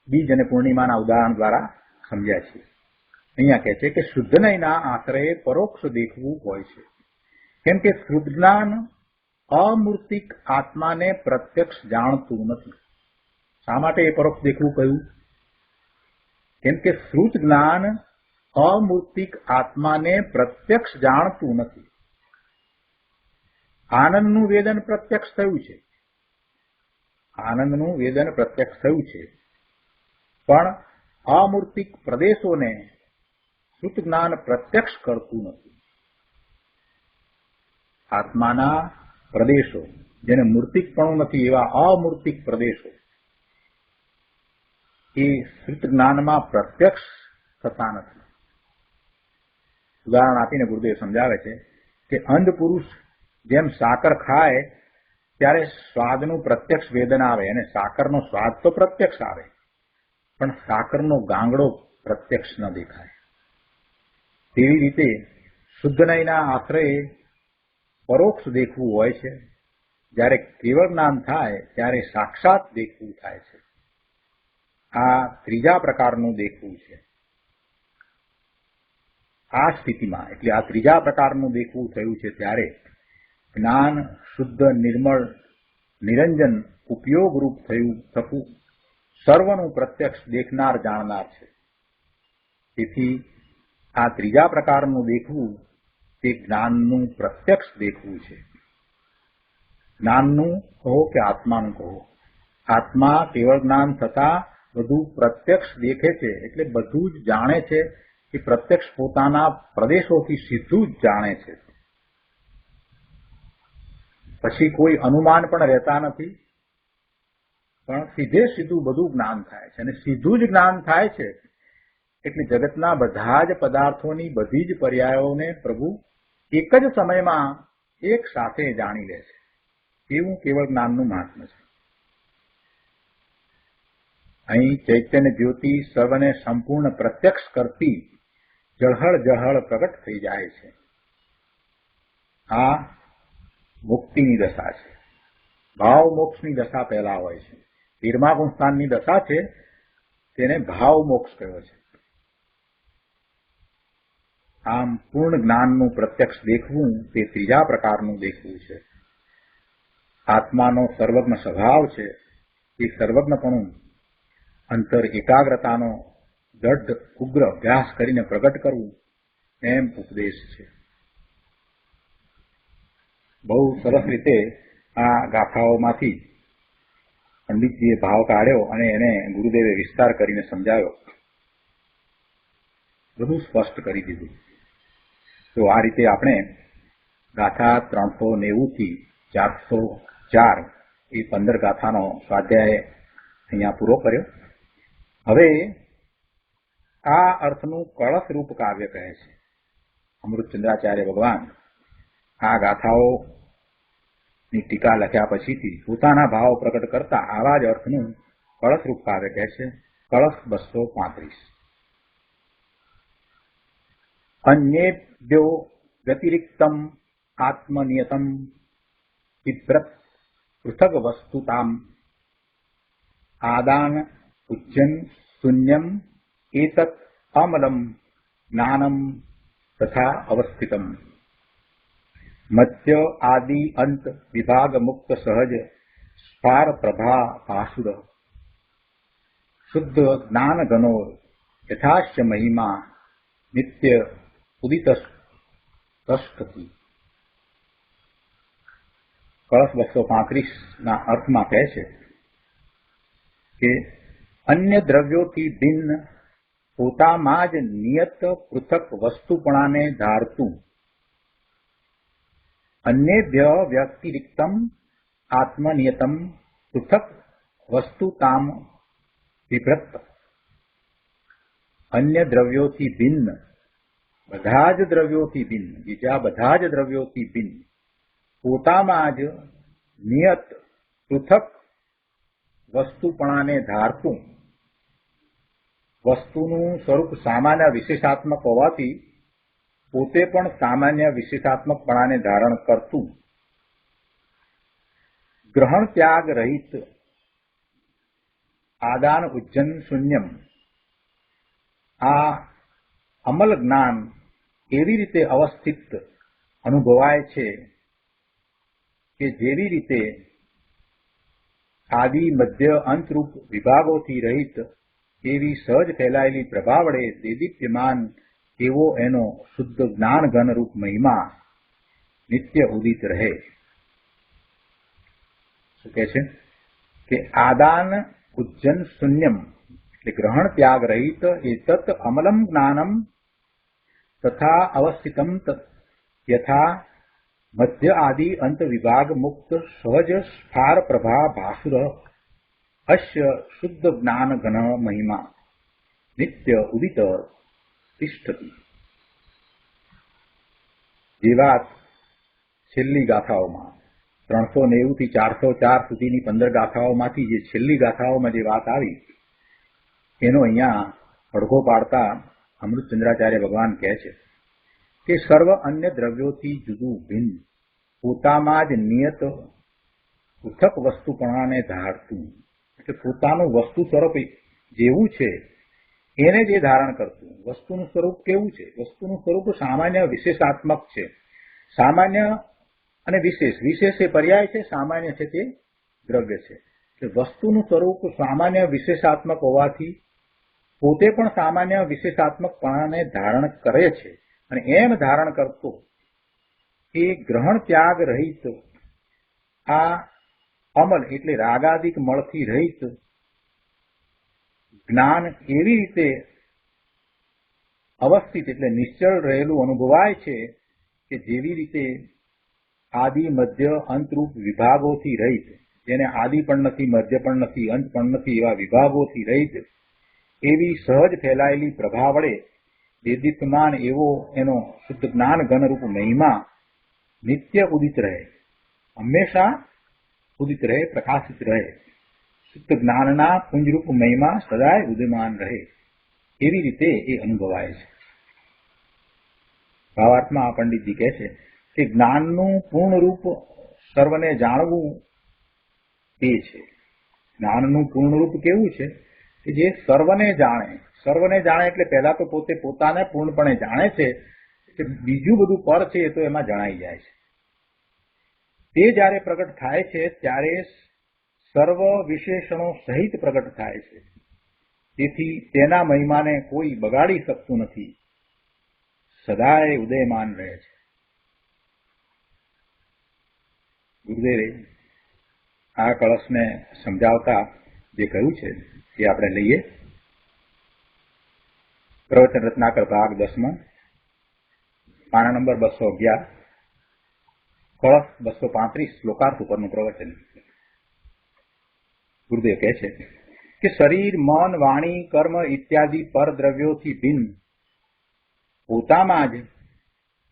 બીજ અને પૂર્ણિમાના ઉદાહરણ દ્વારા સમજ્યા છીએ. અહીંયા કહે છે કે શુદ્ધ નયના આશ્રયે પરોક્ષ દેખવું હોય છે. કેમ કે શુદ્ધ જ્ઞાન અમૂર્તિક આત્માને પ્રત્યક્ષ જાણતું નથી. શા માટે એ પરોક્ષ દેખવું કહ્યું? કેમ કે શ્રુત જ્ઞાન અમૂર્તિક આત્માને પ્રત્યક્ષ જાણતું નથી. આનંદનું વેદન પ્રત્યક્ષ થયું છે. આનંદનું વેદન પ્રત્યક્ષ થયું છે, પણ અમૂર્તિક પ્રદેશોને શુદ્ધ જ્ઞાન પ્રત્યક્ષ કરતું નથી. આત્માના પ્રદેશો જેને મૂર્તિકપણું નથી એવા અમૂર્તિક પ્રદેશો એ શુદ્ધ જ્ઞાનમાં પ્રત્યક્ષ થતા નથી. ઉદાહરણ આપીને ગુરુદેવ સમજાવે છે કે અંધ પુરુષ જેમ સાકર ખાય ત્યારે સ્વાદનું પ્રત્યક્ષ વેદન આવે અને સાકરનો સ્વાદ તો પ્રત્યક્ષ આવે પણ સાકરનો ગાંગડો પ્રત્યક્ષ ન દેખાય. તેવી રીતે શુદ્ધ નયના આશ્રયે પરોક્ષ દેખવું હોય છે. જ્યારે કેવળ જ્ઞાન થાય ત્યારે સાક્ષાત દેખવું થાય છે. આ ત્રીજા પ્રકારનું દેખવું છે. આ સ્થિતિમાં એટલે આ ત્રીજા પ્રકારનું દેખવું થયું છે ત્યારે જ્ઞાન શુદ્ધ નિર્મળ નિરંજન ઉપયોગરૂપ થતું સર્વનું પ્રત્યક્ષ દેખનાર જાણનાર છે. તેથી આ ત્રીજા પ્રકારનું દેખવું તે જ્ઞાનનું પ્રત્યક્ષ દેખવું છે. જ્ઞાનનું કહો કે આત્માનું કહો, આત્મા કેવળ જ્ઞાન થતા બધું પ્રત્યક્ષ દેખે છે એટલે બધું જ જાણે છે કે પ્રત્યક્ષ પોતાના પ્રદેશોથી સીધું જ જાણે છે. પછી કોઈ અનુમાન પણ રહેતા નથી, પણ સીધે સીધું બધું જ્ઞાન થાય છે. અને સીધું જ જ્ઞાન થાય છે એટલે જગતના બધા જ પદાર્થોની બધી જ પર્યાયોને પ્રભુ એક જ સમયમાં એક સાથે જાણી લે છે. એવું કેવળ જ્ઞાનનું મહાત્મ્ય છે. અહીં ચૈતન્ય જ્યોતિ સર્વને સંપૂર્ણ પ્રત્યક્ષ કરતી જળહળ જળહળ પ્રગટ થઈ જાય છે. આ મુક્તિની દશા છે. ભાવ મોક્ષની દશા પહેલા હોય છે. 13મા ગુણસ્થાનની દશા છે તેને ભાવ મોક્ષ કહ્યો છે. આમ પૂર્ણ જ્ઞાનનું પ્રત્યક્ષ દેખવું તે ત્રીજા પ્રકારનું દેખવું છે. આત્માનો સર્વજ્ઞ સ્વભાવ છે એ સર્વજ્ઞપણું અંતર એકાગ્રતાનો દઢ ઉગ્ર અભ્યાસ કરીને પ્રગટ કરવું એમ ઉપદેશ છે. બહુ સરસ રીતે આ ગાથાઓમાંથી પંડિતજીએ ભાવ કાઢ્યો અને એને ગુરુદેવે વિસ્તાર કરીને સમજાવ્યો, બધું સ્પષ્ટ કરી દીધું. તો આ રીતે આપણે ગાથા 390 થી 404 એ 15 ગાથાનો સ્વાધ્યાય અહીંયા પૂરો કર્યો. હવે આ અર્થનું કળશ રૂપ કાવ્ય કહે છે. અમૃતચંદ્રાચાર્ય ભગવાન આ ગાથાઓની ટીકા લખ્યા પછીથી પોતાના ભાવ પ્રગટ કરતા આવા જ અર્થનું કળશ રૂપ કાવ્ય કહે છે. કળશ 235. અન્યેભ્યો વ્યતિરિક્તમ આત્મનિયતમ વિભ્રત પૃથગ વસ્તુતામ આદાન ઉજ્જન શૂન્યમ એતત અમલમ જ્ઞાનમ તથા અવસ્થિતમ મધ્ય આદિ અંત વિભાગ મુક્ત સહજ સ્ફાર પ્રભા ભાસુર શુદ્ધ જ્ઞાન ઘનો યથાશ્ય મહિમા નિત્ય ઉદિત તસ્કતિ. કળશ 235 ના અર્થમાં કહે છે કે અન્ય દ્રવ્યોથી ભિન્ન પોતામાં જ નિયત પૃથક વસ્તુપણાને ધારતું અન્યેભ્ય વ્યતિરિક્તમ આત્મનિયતમ પૃથક વસ્તુતામ વિભ્રત. અન્ય દ્રવ્યોથી ભિન્ન, બધા જ દ્રવ્યોથી ભિન્ન, બીજા બધા જ દ્રવ્યોથી ભિન્ન પોતામાં જ નિયત પૃથક વસ્તુપણાને ધારતું, વસ્તુનું સ્વરૂપ સામાન્ય વિશેષાત્મક હોવાથી પોતે પણ સામાન્ય વિશેષાત્મકપણાને ધારણ કરતું, ગ્રહણ ત્યાગ રહિત આદાન ઉજ્જન શૂન્યમ. આ અમલ જ્ઞાન એવી રીતે અવસ્થિત અનુભવાય છે કે જેવી રીતે આદિ મધ્ય અંતરૂપ વિભાગોથી રહિત એવી સહજ ફેલાયેલી પ્રભા વડે દેદીપ્યમાન એવો એનો શુદ્ધ જ્ઞાન ઘનરૂપ મહિમા નિત્ય ઉદિત રહે. શું કહે છે કે આદાન ઉજ્જન શૂન્યમ, એટલે ગ્રહણ ત્યાગ રહિત એતત અમલમ જ્ઞાનમ તથા અવસ્થિતમ યથા મધ્ય આદિ અંત વિભાગ મુક્ત સહજ સ્ફાર પ્રભા ભાસુર અશ્ય શુદ્ધ જ્ઞાન ઘન મહિમા નિત્ય ઉદિત તિષ્ઠતિ. જે વાત છેલ્લી ગાથાઓમાં 390 થી 404 સુધીની 15 ગાથાઓમાંથી જે છેલ્લી ગાથાઓમાં જે વાત આવી એનો અહીંયા પડઘો પાડતા અમૃતચંદ્રાચાર્ય ભગવાન કહે છે કે સર્વ અન્ય દ્રવ્યોથી જુદું ભિન્ન પોતામાં જ નિયત પૃથક વસ્તુપણાને ધારતું, એટલે પોતાનું વસ્તુ સ્વરૂપ જેવું છે એને જે ધારણ કરતું. વસ્તુનું સ્વરૂપ કેવું છે? વસ્તુનું સ્વરૂપ સામાન્ય વિશેષાત્મક છે. સામાન્ય અને વિશેષ, વિશેષ એ પર્યાય છે, સામાન્ય છે તે દ્રવ્ય છે. એટલે વસ્તુનું સ્વરૂપ સામાન્ય વિશેષાત્મક હોવાથી પોતે પણ સામાન્ય વિશેષાત્મકપણાને ધારણ કરે છે. અને એમ ધારણ કરતો એ ગ્રહણ ત્યાગ રહિત આ અમલ એટલે રાગાદિક મળથી રહિત જ્ઞાન એવી રીતે અવસ્થિત એટલે નિશ્ચળ રહેલું અનુભવાય છે કે જેવી રીતે આદિ મધ્ય અંતરૂપ વિભાગોથી રહિત, જેને આદિ પણ નથી, મધ્ય પણ નથી, અંત પણ નથી એવા વિભાગોથી રહિત એવી સહજ ફેલાયેલી પ્રભા વડે દેદીપ્યમાન એવો એનો શુદ્ધ જ્ઞાન ઘનરૂપ મહિમા નિત્ય ઉદિત રહે, હંમેશા ઉદિત રહે, પ્રકાશિત રહે. શુદ્ધ જ્ઞાનના પુંજરૂપ મહિમા સદાય ઉદયમાન રહે એવી રીતે એ અનુભવાય છે. ભાવાર્થમાં પંડિતજી કહે છે કે જ્ઞાનનું પૂર્ણ રૂપ સર્વને જાણવું તે છે. જ્ઞાનનું પૂર્ણ રૂપ કેવું છે કે જે સર્વને જાણે. સર્વને જાણે એટલે પહેલા તો પોતે પોતાને પૂર્ણપણે જાણે છે, કે બીજું બધું પર છે એ તો એમાં જણાઈ જાય છે. તે જ્યારે પ્રગટ થાય છે ત્યારે સર્વ વિશેષણો સહિત પ્રગટ થાય છે. તેથી તેના મહિમાને કોઈ બગાડી શકતું નથી, સદાય ઉદયમાન રહે છે. ગુરુદેવે આ કળશને સમજાવતા જે કહ્યું છે એ આપણે લઈએ. પ્રવચન રત્નાકર ભાગ 10, પાના નંબર 211, કળશ 235, શ્લોકાર્થ ઉપરનું પ્રવચન. ગુરુદેવ કહે છે કે શરીર, મન, વાણી, કર્મ ઇત્યાદિ પરદ્રવ્યોથી ભિન્ન પોતામાં જ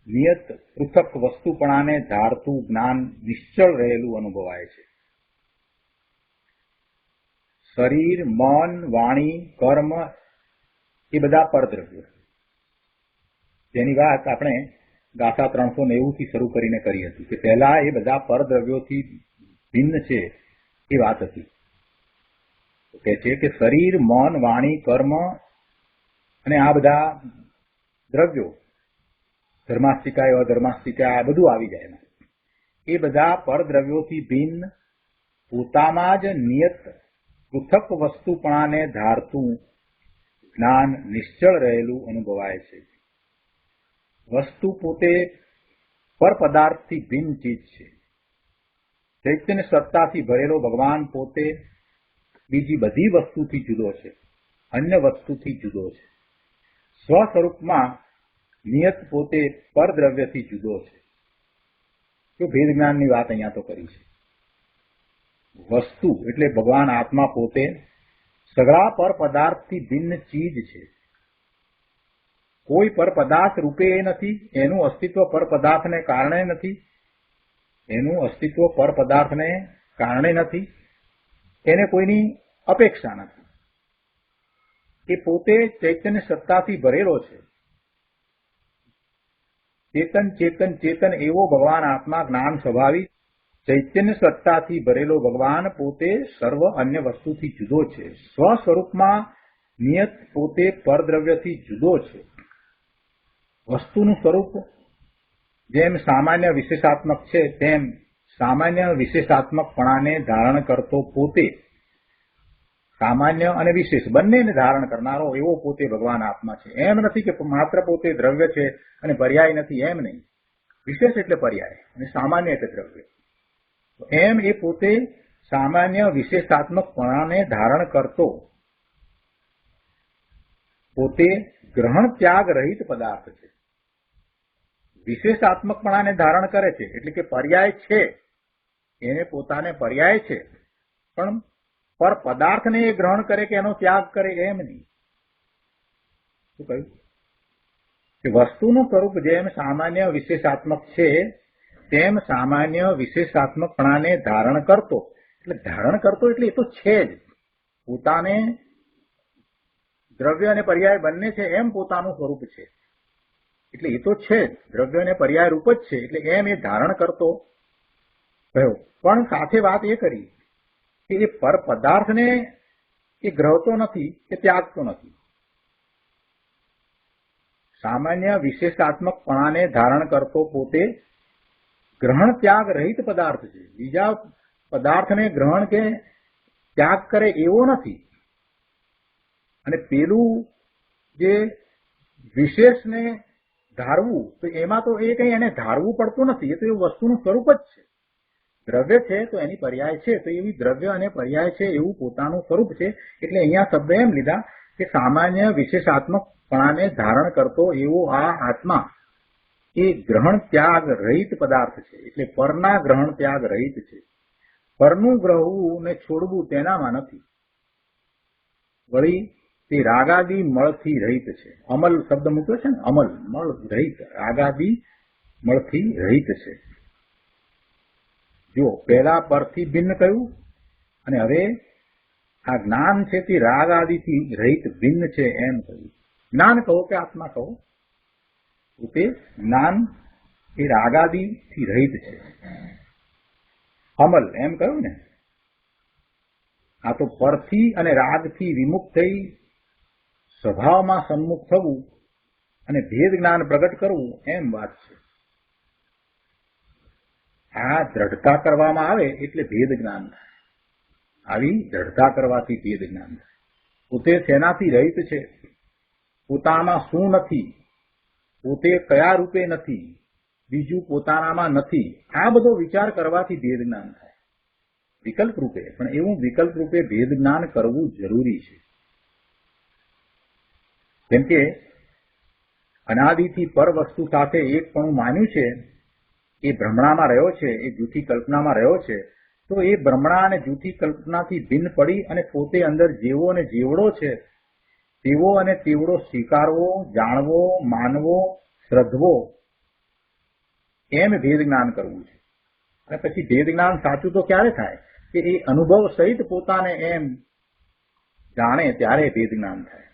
નિયત પૃથક વસ્તુપણાને ધારતું જ્ઞાન નિશ્ચળ રહેલું અનુભવાય છે. શરીર, મન, વાણી, કર્મ એ બધા પરદ્રવ્યો, તેની વાત આપણે ગાથા 390 થી શરૂ કરીને કરી હતી કે પહેલા એ બધા પરદ્રવ્યોથી ભિન્ન છે એ વાત હતી. કહે છે કે શરીર, મન, વાણી, કર્મ અને આ બધા દ્રવ્યો, ધર્માસ્તિકા, અધર્માસ્તિકા, આ બધું આવી જાય એમાં. એ બધા પરદ્રવ્યોથી ભિન્ન પોતામાં જ નિયત પૃથક વસ્તુપણાને ધારતું જ્ઞાન નિશ્ચળ રહેલું અનુભવાય છે. વસ્તુ પોતે પર પદાર્થથી ભિન્ન ચીજ છે. ચૈતન્ય સત્તાથી ભરેલો ભગવાન પોતે બીજી બધી વસ્તુથી જુદો છે, અન્ય વસ્તુથી જુદો છે. સ્વ સ્વરૂપમાં નિયત પોતે પરદ્રવ્યથી જુદો છે. તો ભેદ જ્ઞાનની વાત અહીંયા તો કરી છે. વસ્તુ એટલે ભગવાન આત્મા પોતે સગળા પર પદાર્થથી ભિન્ન ચીજ છે. કોઈ પર પદાર્થ રૂપે એ નથી, એનું અસ્તિત્વ પર પદાર્થને કારણે નથી, એનું અસ્તિત્વ પર પદાર્થને કારણે નથી, એને કોઈની અપેક્ષા નથી. એ પોતે ચૈતન્ય સત્તાથી ભરેલો છે. ચેતન ચેતન ચેતન એવો ભગવાન આત્મા જ્ઞાન સ્વભાવિક ચૈતન્ય સત્તાથી ભરેલો ભગવાન પોતે સર્વ અન્ય વસ્તુથી જુદો છે. સ્વ સ્વરૂપમાં નિયત પોતે પરદ્રવ્યથી જુદો છે. વસ્તુનું સ્વરૂપ જેમ સામાન્ય વિશેષાત્મક છે તેમ સામાન્ય વિશેષાત્મકપણાને ધારણ કરતો પોતે સામાન્ય અને વિશેષ બંનેને ધારણ કરનારો એવો પોતે ભગવાન આત્મા છે. એમ નથી કે માત્ર પોતે દ્રવ્ય છે અને પર્યાય નથી, એમ નહીં. વિશેષ એટલે પર્યાય અને સામાન્ય એટલે દ્રવ્ય. એમ એ પોતે સામાન્ય વિશેષાત્મકપણાને ધારણ કરતો પોતે ગ્રહણ ત્યાગ રહિત પદાર્થ છે. વિશેષાત્મકપણાને ધારણ કરે છે એટલે કે પર્યાય છે, એને પોતાને પર્યાય છે, પણ પર પદાર્થને એ ગ્રહણ કરે કે એનો ત્યાગ કરે એમ નહીં. શું કહ્યું કે વસ્તુનું સ્વરૂપ જેમ સામાન્ય વિશેષાત્મક છે તેમ સામાન્ય વિશેષાત્મકપણાને ધારણ કરતો, એટલે ધારણ કરતો એટલે એ તો છે જ, પોતાને દ્રવ્ય અને પર્યાય બંને છે એમ પોતાનું સ્વરૂપ છે, એટલે એ તો છે જ, દ્રવ્ય અને પર્યાય રૂપ જ છે, એટલે એમ એ ધારણ કરતો કહ્યો. પણ સાથે વાત એ કરી કે એ પર પદાર્થને એ ગ્રહતો નથી કે ત્યાગતો નથી. સામાન્ય વિશેષાત્મકપણાને ધારણ કરતો પોતે ગ્રહણ ત્યાગ રહિત પદાર્થ છે, બીજા પદાર્થને ગ્રહણ કે ત્યાગ કરે એવો નથી. અને પેલું જે વિશેષને ધારવું તો એમાં તો એ કંઈ એને ધારવું પડતું નથી, એ તો એ વસ્તુનું સ્વરૂપ જ છે. દ્રવ્ય છે તો એની પર્યાય છે, તો એવી દ્રવ્ય અને પર્યાય છે એવું પોતાનું સ્વરૂપ છે. એટલે અહીંયા શબ્દ એમ લીધા કે સામાન્ય વિશેષાત્મકપણાને ધારણ કરતો એવો આ આત્મા એ ગ્રહણ ત્યાગ રહિત પદાર્થ છે, એટલે પરના ગ્રહણ ત્યાગ રહિત છે. પરનું ગ્રહવું ને છોડવું તેનામાં નથી. વળી તે રાગાદી મળથી રહિત છે. અમલ શબ્દ મૂક્યો છે ને, અમલ મળ રહિત, રાગાદી મળથી રહિત છે. જો પહેલા પરથી ભિન્ન કહ્યું અને હવે આ જ્ઞાન છે તે રાગ આદિથી રહિત ભિન્ન છે એમ કહ્યું. જ્ઞાન કહો કે આત્મા કહો, તે જ્ઞાન એ રાગાદિથી રહિત છે. અમલ એમ કહ્યું ને, આ તો પરથી અને રાગથી વિમુખ થઈ સ્વભાવમાં સન્મુખ થવું અને ભેદ જ્ઞાન પ્રગટ કરવું એમ વાત છે. આ દ્રઢતા કરવામાં આવે એટલે ભેદ જ્ઞાન થાય. આવી દ્રઢતા કરવાથી ભેદ જ્ઞાન થાય. પોતે શેનાથી રહિત છે, પોતામાં શું નથી, પોતે કયા રૂપે નથી, બીજું પોતાનામાં નથી, આ બધો વિચાર કરવાથી ભેદ જ્ઞાન થાય. વિકલ્પ રૂપે, પણ એવું વિકલ્પ રૂપે ભેદ જ્ઞાન કરવું જરૂરી છે. જેમ કે અનાદિથી પર વસ્તુ સાથે એકપણું માન્યું છે, એ ભ્રમણામાં રહ્યો છે, એ જૂઠી કલ્પનામાં રહ્યો છે, તો એ ભ્રમણા અને જૂઠી કલ્પનાથી ભિન્ન પડી અને પોતે અંદર જેવો અને જેવડો છે તેવો અને તેવડો સ્વીકારવો, જાણવો, માનવો, શ્રદ્ધવો એમ ભેદ જ્ઞાન કરવું છે. અને પછી ભેદ જ્ઞાન સાચું તો ક્યારે થાય કે એ અનુભવ સહિત પોતાને એમ જાણે ત્યારે ભેદ જ્ઞાન થાય.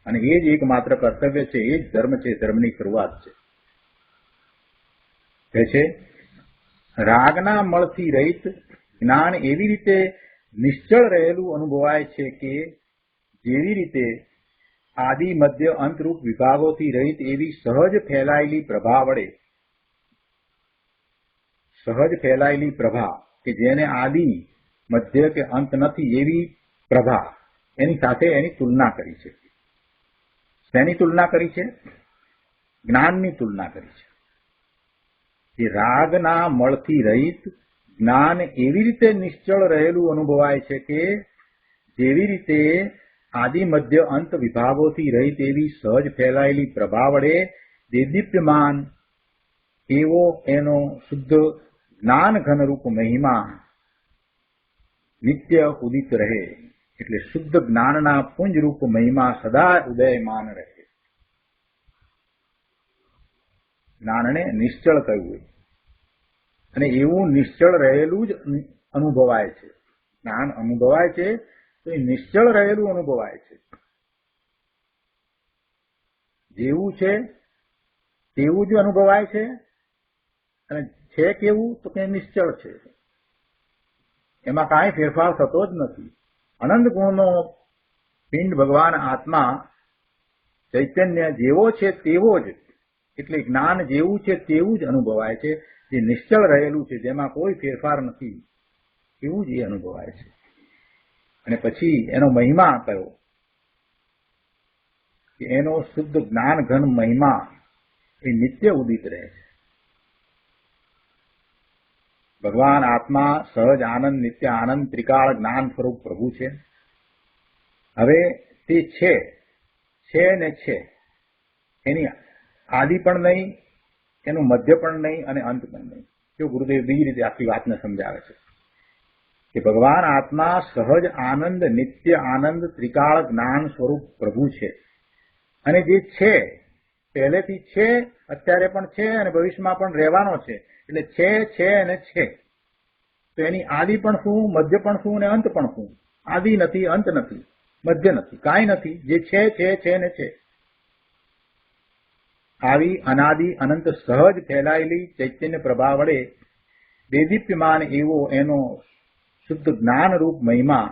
અને એ જ એકમાત્ર કર્તવ્ય છે, એ જ ધર્મ છે, ધર્મની શરૂઆત છે. કહે છે રાગના મળથી રહિત જ્ઞાન એવી રીતે નિશ્ચળ રહેલું અનુભવાય છે કે જેવી રીતે આદિ મધ્ય અંતરૂપ વિભાગોથી રહિત એવી સહજ ફેલાયેલી પ્રભા વડે, સહજ ફેલાયેલી પ્રભા કે જેને આદિ મધ્ય કે અંત નથી એવી પ્રભા, એની સાથે એની તુલના કરી છે. શેની તુલના કરી છે? જ્ઞાનની તુલના કરી છે. કે રાગના મળથી રહિત જ્ઞાન એવી રીતે નિશ્ચળ રહેલું અનુભવાય છે કે જેવી રીતે આદિ મધ્ય અંત વિભાગોથી રહિત એવી સહજ ફેલાયેલી પ્રભા વડે દેદીપ્યમાન એવો એનો શુદ્ધ જ્ઞાન ઘનરૂપ મહિમા નિત્ય ઉદિત રહે. એટલે શુદ્ધ જ્ઞાનના પુંજરૂપ મહિમા સદા ઉદયમાન રહે. જ્ઞાનને નિશ્ચળ કહ્યું અને એવું નિશ્ચળ રહેલું જ અનુભવાય છે. જ્ઞાન અનુભવાય છે તો એ નિશ્ચળ રહેલું અનુભવાય છે. જેવું છે તેવું જ અનુભવાય છે. અને છે કેવું તો કે નિશ્ચળ છે, એમાં કાંઈ ફેરફાર થતો જ નથી. અનંત ગુણનો પિંડ ભગવાન આત્મા ચૈતન્ય જેવો છે તેવો જ, એટલે જ્ઞાન જેવું છે તેવું જ અનુભવાય છે. જે નિશ્ચળ રહેલું છે, જેમાં કોઈ ફેરફાર નથી, એવું જ એ અનુભવાય છે. અને પછી એનો મહિમા કયો કે એનો શુદ્ધ જ્ઞાન ઘન મહિમા એ નિત્ય ઉદિત રહે છે. ભગવાન આત્મા સહજ આનંદ, નિત્ય આનંદ, ત્રિકાળ જ્ઞાન સ્વરૂપ પ્રભુ છે. હવે તે છે ને છે, એની આદિ પણ નહીં, એનું મધ્ય પણ નહીં અને અંત પણ નહીં. જો ગુરુદેવ બીજી રીતે આખી વાતને સમજાવે છે કે ભગવાન આત્મા સહજ આનંદ, નિત્ય આનંદ, ત્રિકાળ જ્ઞાન સ્વરૂપ પ્રભુ છે. અને જે છે પહેલેથી છે, અત્યારે પણ છે અને ભવિષ્યમાં પણ રહેવાનો છે. એટલે છે અને છે. તો એની આદિ પણ શું, મધ્ય પણ શું અને અંત પણ શું? આદિ નથી, અંત નથી, મધ્ય નથી, કાંઈ નથી. જે છે ને છે. આવી અનાદિ અનંત સહજ ફેલાયેલી ચૈતન્ય પ્રભા વડે દેદીપ્યમાન એવો એનો શુદ્ધ જ્ઞાનરૂપ મહિમા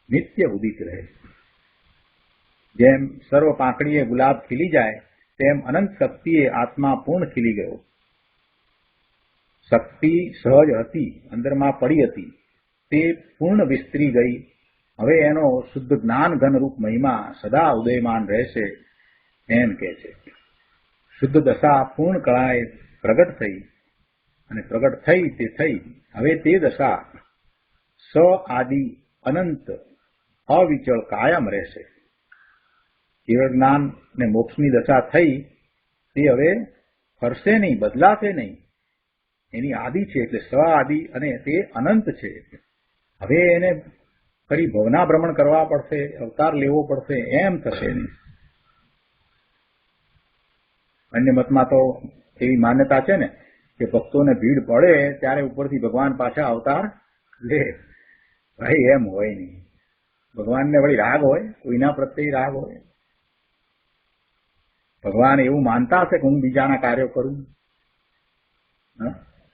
નિત્ય ઉદિત રહે. જેમ સર્વ પાંખડીએ ગુલાબ ખીલી જાય તેમ અનંત શક્તિએ આત્મા પૂર્ણ ખીલી ગયો. શક્તિ સહજ હતી, અંદરમાં પડી હતી, તે પૂર્ણ વિસ્તરી ગઈ. હવે એનો શુદ્ધ જ્ઞાન ઘનરૂપ મહિમા સદા ઉદયમાન રહેશે એમ કહે છે. શુદ્ધ દશા પૂર્ણ કળાએ પ્રગટ થઈ અને પ્રગટ થઈ તે થઈ. હવે તે દશા સ આદિ અનંત અવિચળ કાયમ રહેશે. કેવળ જ્ઞાન ને મોક્ષની દશા થઈ તે હવે ફરશે નહીં, બદલાશે નહીં. એની આદિ છે એટલે સ આદિ અને તે અનંત છે. હવે એને ફરી ભવના ભ્રમણ કરવા પડશે, અવતાર લેવો પડશે એમ થશે નહીં. અન્ય મતમાં તો એવી માન્યતા છે ને કે ભક્તોને ભીડ પડે ત્યારે ઉપરથી ભગવાન પાછા અવતાર લે. ભાઈ એમ હોય નહીં. ભગવાનને વળી રાગ હોય, કોઈના પ્રત્યે રાગ હોય. ભગવાન એવું માનતા હશે કે હું બીજાના કાર્યો કરું,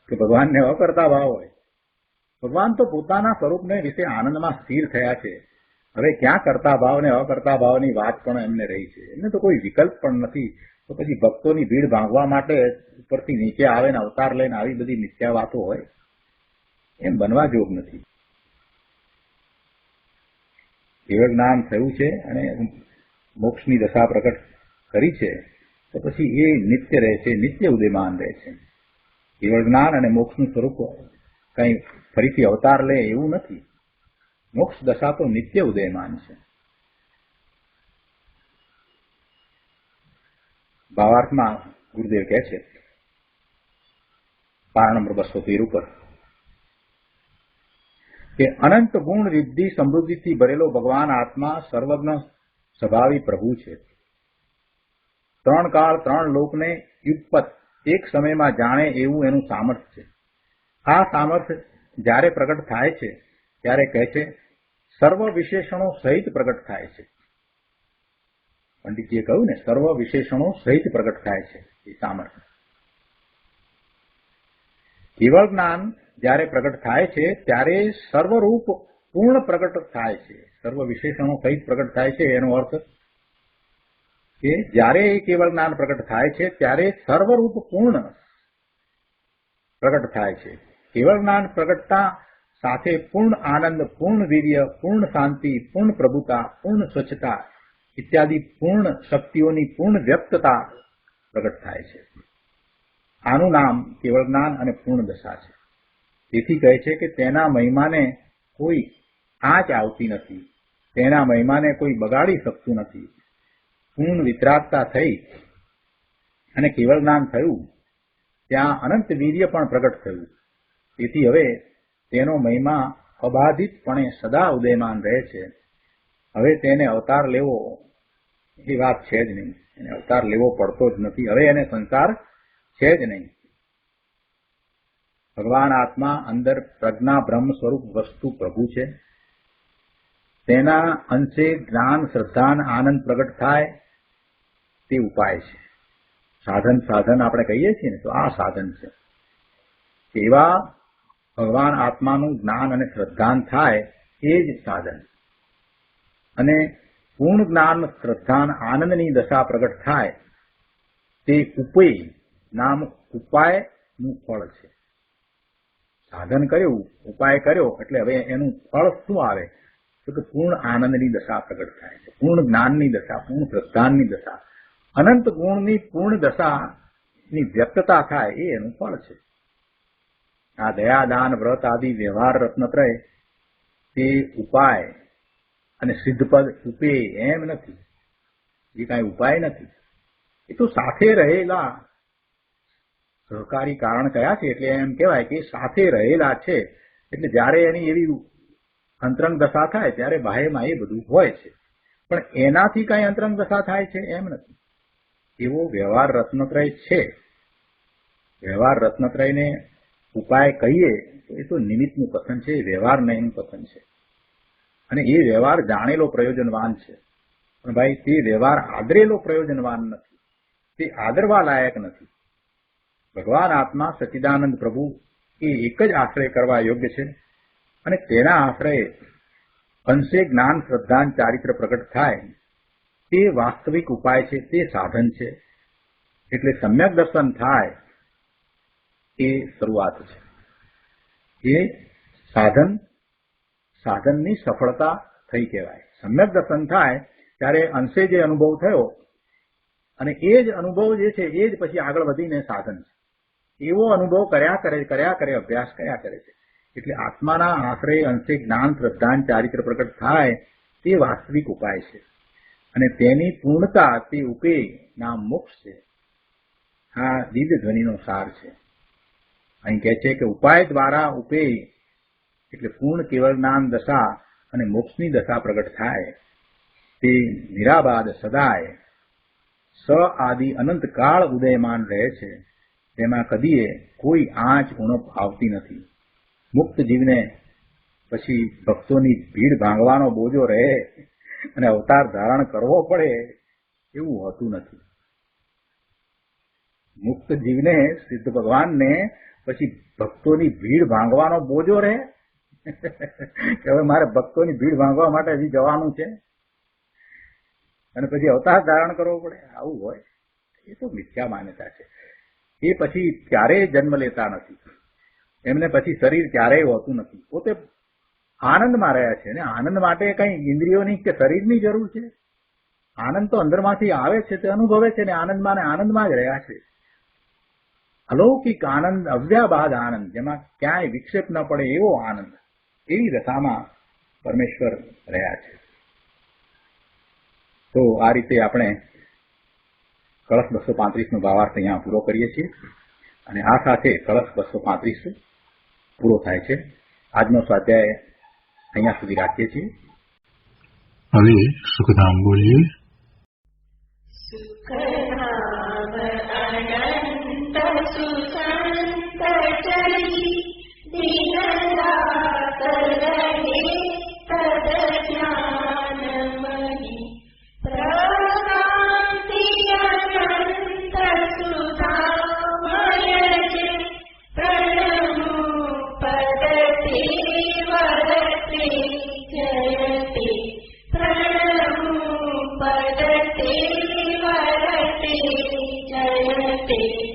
કે ભગવાનને અકર્તા ભાવ હોય. ભગવાન તો પોતાના સ્વરૂપને વિશે આનંદમાં સ્થિર થયા છે. હવે ક્યાં કરતા ભાવ ને અકર્તા ભાવની વાત પણ એમને રહી છે. એમને તો કોઈ વિકલ્પ પણ નથી. તો પછી ભક્તોની ભીડ ભાંગવા માટે ઉપરથી નીચે આવે ને અવતાર લઈને આવી બધી મિથ્યા વાતો હોય, એમ બનવા જોગ નથી. કેવળ જ્ઞાન થયું છે અને મોક્ષની દશા પ્રગટ કરી છે તો પછી એ નિત્ય રહે છે, નિત્ય ઉદયમાન રહે છે. કેવળ જ્ઞાન અને મોક્ષનું સ્વરૂપ કંઈ ફરીથી અવતાર લે એવું નથી. મોક્ષ દશા તો નિત્ય ઉદયમાન છે. ભાવાર્થમાં ગુરુદેવ કહે છે પાર નંબર 213 ઉપર કે અનંત ગુણ રિદ્ધિ સમૃદ્ધિથી ભરેલો ભગવાન આત્મા સર્વજ્ઞ સ્વભાવી પ્રભુ છે. ત્રણ કાળ ત્રણ લોકને યુગપત એક સમયમાં જાણે એવું એનું સામર્થ્ય છે. આ સામર્થ્ય જ્યારે પ્રગટ થાય છે ત્યારે કહે છે સર્વ વિશેષણો સહિત પ્રગટ થાય છે. પંડિતજીએ કહ્યું ને, સર્વ વિશેષણો સહિત પ્રગટ થાય છે એ સામર્થ્ય. કેવળ જ્ઞાન જ્યારે પ્રગટ થાય છે ત્યારે સર્વરૂપ પૂર્ણ પ્રગટ થાય છે. સર્વ વિશેષણો સહિત પ્રગટ થાય છે એનો અર્થ કે જ્યારે એ કેવળ જ્ઞાન પ્રગટ થાય છે ત્યારે સર્વરૂપ પૂર્ણ પ્રગટ થાય છે. કેવળ જ્ઞાન પ્રગટતા સાથે પૂર્ણ આનંદ, પૂર્ણ વીર્ય, પૂર્ણ શાંતિ, પૂર્ણ પ્રભુતા, પૂર્ણ સ્વચ્છતા ઇત્યાદિ પૂર્ણ શક્તિઓની પૂર્ણ વ્યક્તતા પ્રગટ થાય છે. આનું નામ કેવળ જ્ઞાન અને પૂર્ણ દશા છે. તેથી કહે છે કે તેના મહિમાને કોઈ આંચ આવતી નથી, તેના મહિમાને કોઈ બગાડી શકતું નથી. પૂર્ણ વિતરાગતા થઈ અને કેવળ જ્ઞાન થયું ત્યાં અનંત વીર્ય પણ પ્રગટ થયું. તેથી હવે તેનો મહિમા અબાધિતપણે સદા ઉદયમાન રહે છે. હવે તેને અવતાર લેવો એ વાત છે જ નહીં. એને અવતાર લેવો પડતો જ નથી. હવે એને સંસાર છે જ નહીં. ભગવાન આત્મા અંદર પ્રજ્ઞા બ્રહ્મ સ્વરૂપ વસ્તુ પ્રભુ છે. તેના અંશે જ્ઞાન, શ્રદ્ધા, આનંદ પ્રગટ થાય તે ઉપાય છે. સાધન આપણે કહીએ છીએ ને, તો આ સાધન છે. એવા ભગવાન આત્માનું જ્ઞાન અને શ્રદ્ધાન થાય એ જ સાધન. અને પૂર્ણ જ્ઞાન, શ્રદ્ધા, આનંદની દશા પ્રગટ થાય તે ઉપેય નામ ઉપાયનું ફળ છે. સાધન કર્યું, ઉપાય કર્યો એટલે હવે એનું ફળ શું આવે તો કે પૂર્ણ આનંદની દશા પ્રગટ થાય છે, પૂર્ણ જ્ઞાનની દશા, પૂર્ણ શ્રદ્ધાની દશા, અનંત ગુણની પૂર્ણ દશાની વ્યક્તતા થાય એ એનું ફળ છે. આ દયા, દાન, વ્રત આદિ વ્યવહાર રત્નત્રય તે ઉપાય અને સિદ્ધપદ ઉપે એમ નથી, એ કાંઈ ઉપાય નથી. એ તો સાથે રહેલા સહકારી કારણ કયા છે એટલે એમ કહેવાય કે સાથે રહેલા છે. એટલે જ્યારે એની એવી અંતરંગ દશા થાય ત્યારે બાહ્યમાં એ બધું હોય છે, પણ એનાથી કઈ અંતરંગ દશા થાય છે એમ નથી. એવો વ્યવહાર રત્નત્રય છે. વ્યવહાર રત્નત્રયને ઉપાય કહીએ તો એ તો નિમિત્તનું કથન છે, વ્યવહાર નહીંનું કથન છે. અને એ વ્યવહાર જાણેલો પ્રયોજનવાન છે, પણ ભાઈ તે વ્યવહાર આદરેલો પ્રયોજનવાન નથી, તે આદરવા લાયક નથી. ભગવાન આત્મા સચ્ચિદાનંદ પ્રભુ એ એક જ આશ્રય કરવા યોગ્ય છે, અને તેના આશ્રયે અંશે જ્ઞાન શ્રદ્ધાન ચારિત્ર પ્રગટ થાય તે વાસ્તવિક ઉપાય છે, તે સાધન છે. એટલે સમ્યક દર્શન થાય એ શરૂઆત છે. એ સાધનની સફળતા થઈ કહેવાય. સમ્યક દર્શન થાય ત્યારે અંશે જે અનુભવ થયો અને એ જ અનુભવ જે છે એ જ પછી આગળ વધીને સાધન છે. એવો અનુભવ કર્યા કરે અભ્યાસ કર્યા કરે છે. એટલે આત્માના આશ્રય અંશે જ્ઞાન શ્રદ્ધાન ચારિત્ર પ્રગટ થાય તે વાસ્તવિક ઉપાય છે, અને તેની પૂર્ણતા તે ઉપેયના મોક્ષ છે. આ દિવ્ય ધ્વનિનો સાર છે. અહીં કહે છે કે ઉપાય દ્વારા ઉપેય એટલે પૂર્ણ કેવળ જ્ઞાન દશા અને મોક્ષની દશા પ્રગટ થાય તે નિરાબાદ સદાય સ આદિ અનંત કાળ ઉદયમાન રહે છે. તેમાં કદીએ કોઈ આંચ ઉણપ આવતી નથી. મુક્ત જીવને પછી ભક્તોની ભીડ ભાંગવાનો બોજો રહે અને અવતાર ધારણ કરવો પડે એવું હોતું નથી. મુક્ત જીવને સિદ્ધ ભગવાનને પછી ભક્તોની ભીડ ભાંગવાનો બોજો રહે કે હવે મારે ભક્તોની ભીડ ભાંગવા માટે હજી જવાનું છે અને પછી અવતાર ધારણ કરવો પડે, આવું હોય એ તો મિથ્યા માન્યતા છે. એ પછી ક્યારેય જન્મ લેતા નથી, એમને પછી શરીર ક્યારેય હોતું નથી. પોતે આનંદમાં રહ્યા છે, અને આનંદ માટે કઈ ઇન્દ્રિયોની કે શરીરની જરૂર છે? આનંદ તો અંદરમાંથી આવે છે, તે અનુભવે છે, ને આનંદમાં જ રહ્યા છે. અલૌકિક આનંદ, અવ્યાબાદ આનંદ, જેમાં ક્યાંય વિક્ષેપ ન પડે એવો આનંદ, એવી દશામાં પરમેશ્વર રહ્યા છે. તો આ રીતે આપણે કળશ 235 ભાવાર્થ અહીંયા પૂરો કરીએ છીએ, અને આ સાથે કળશ 235 પૂરો થાય છે. આજનો સ્વાધ્યાય અહીંયા સુધી રાખીએ છીએ. હવે સુખધામ બોલીએ. जयते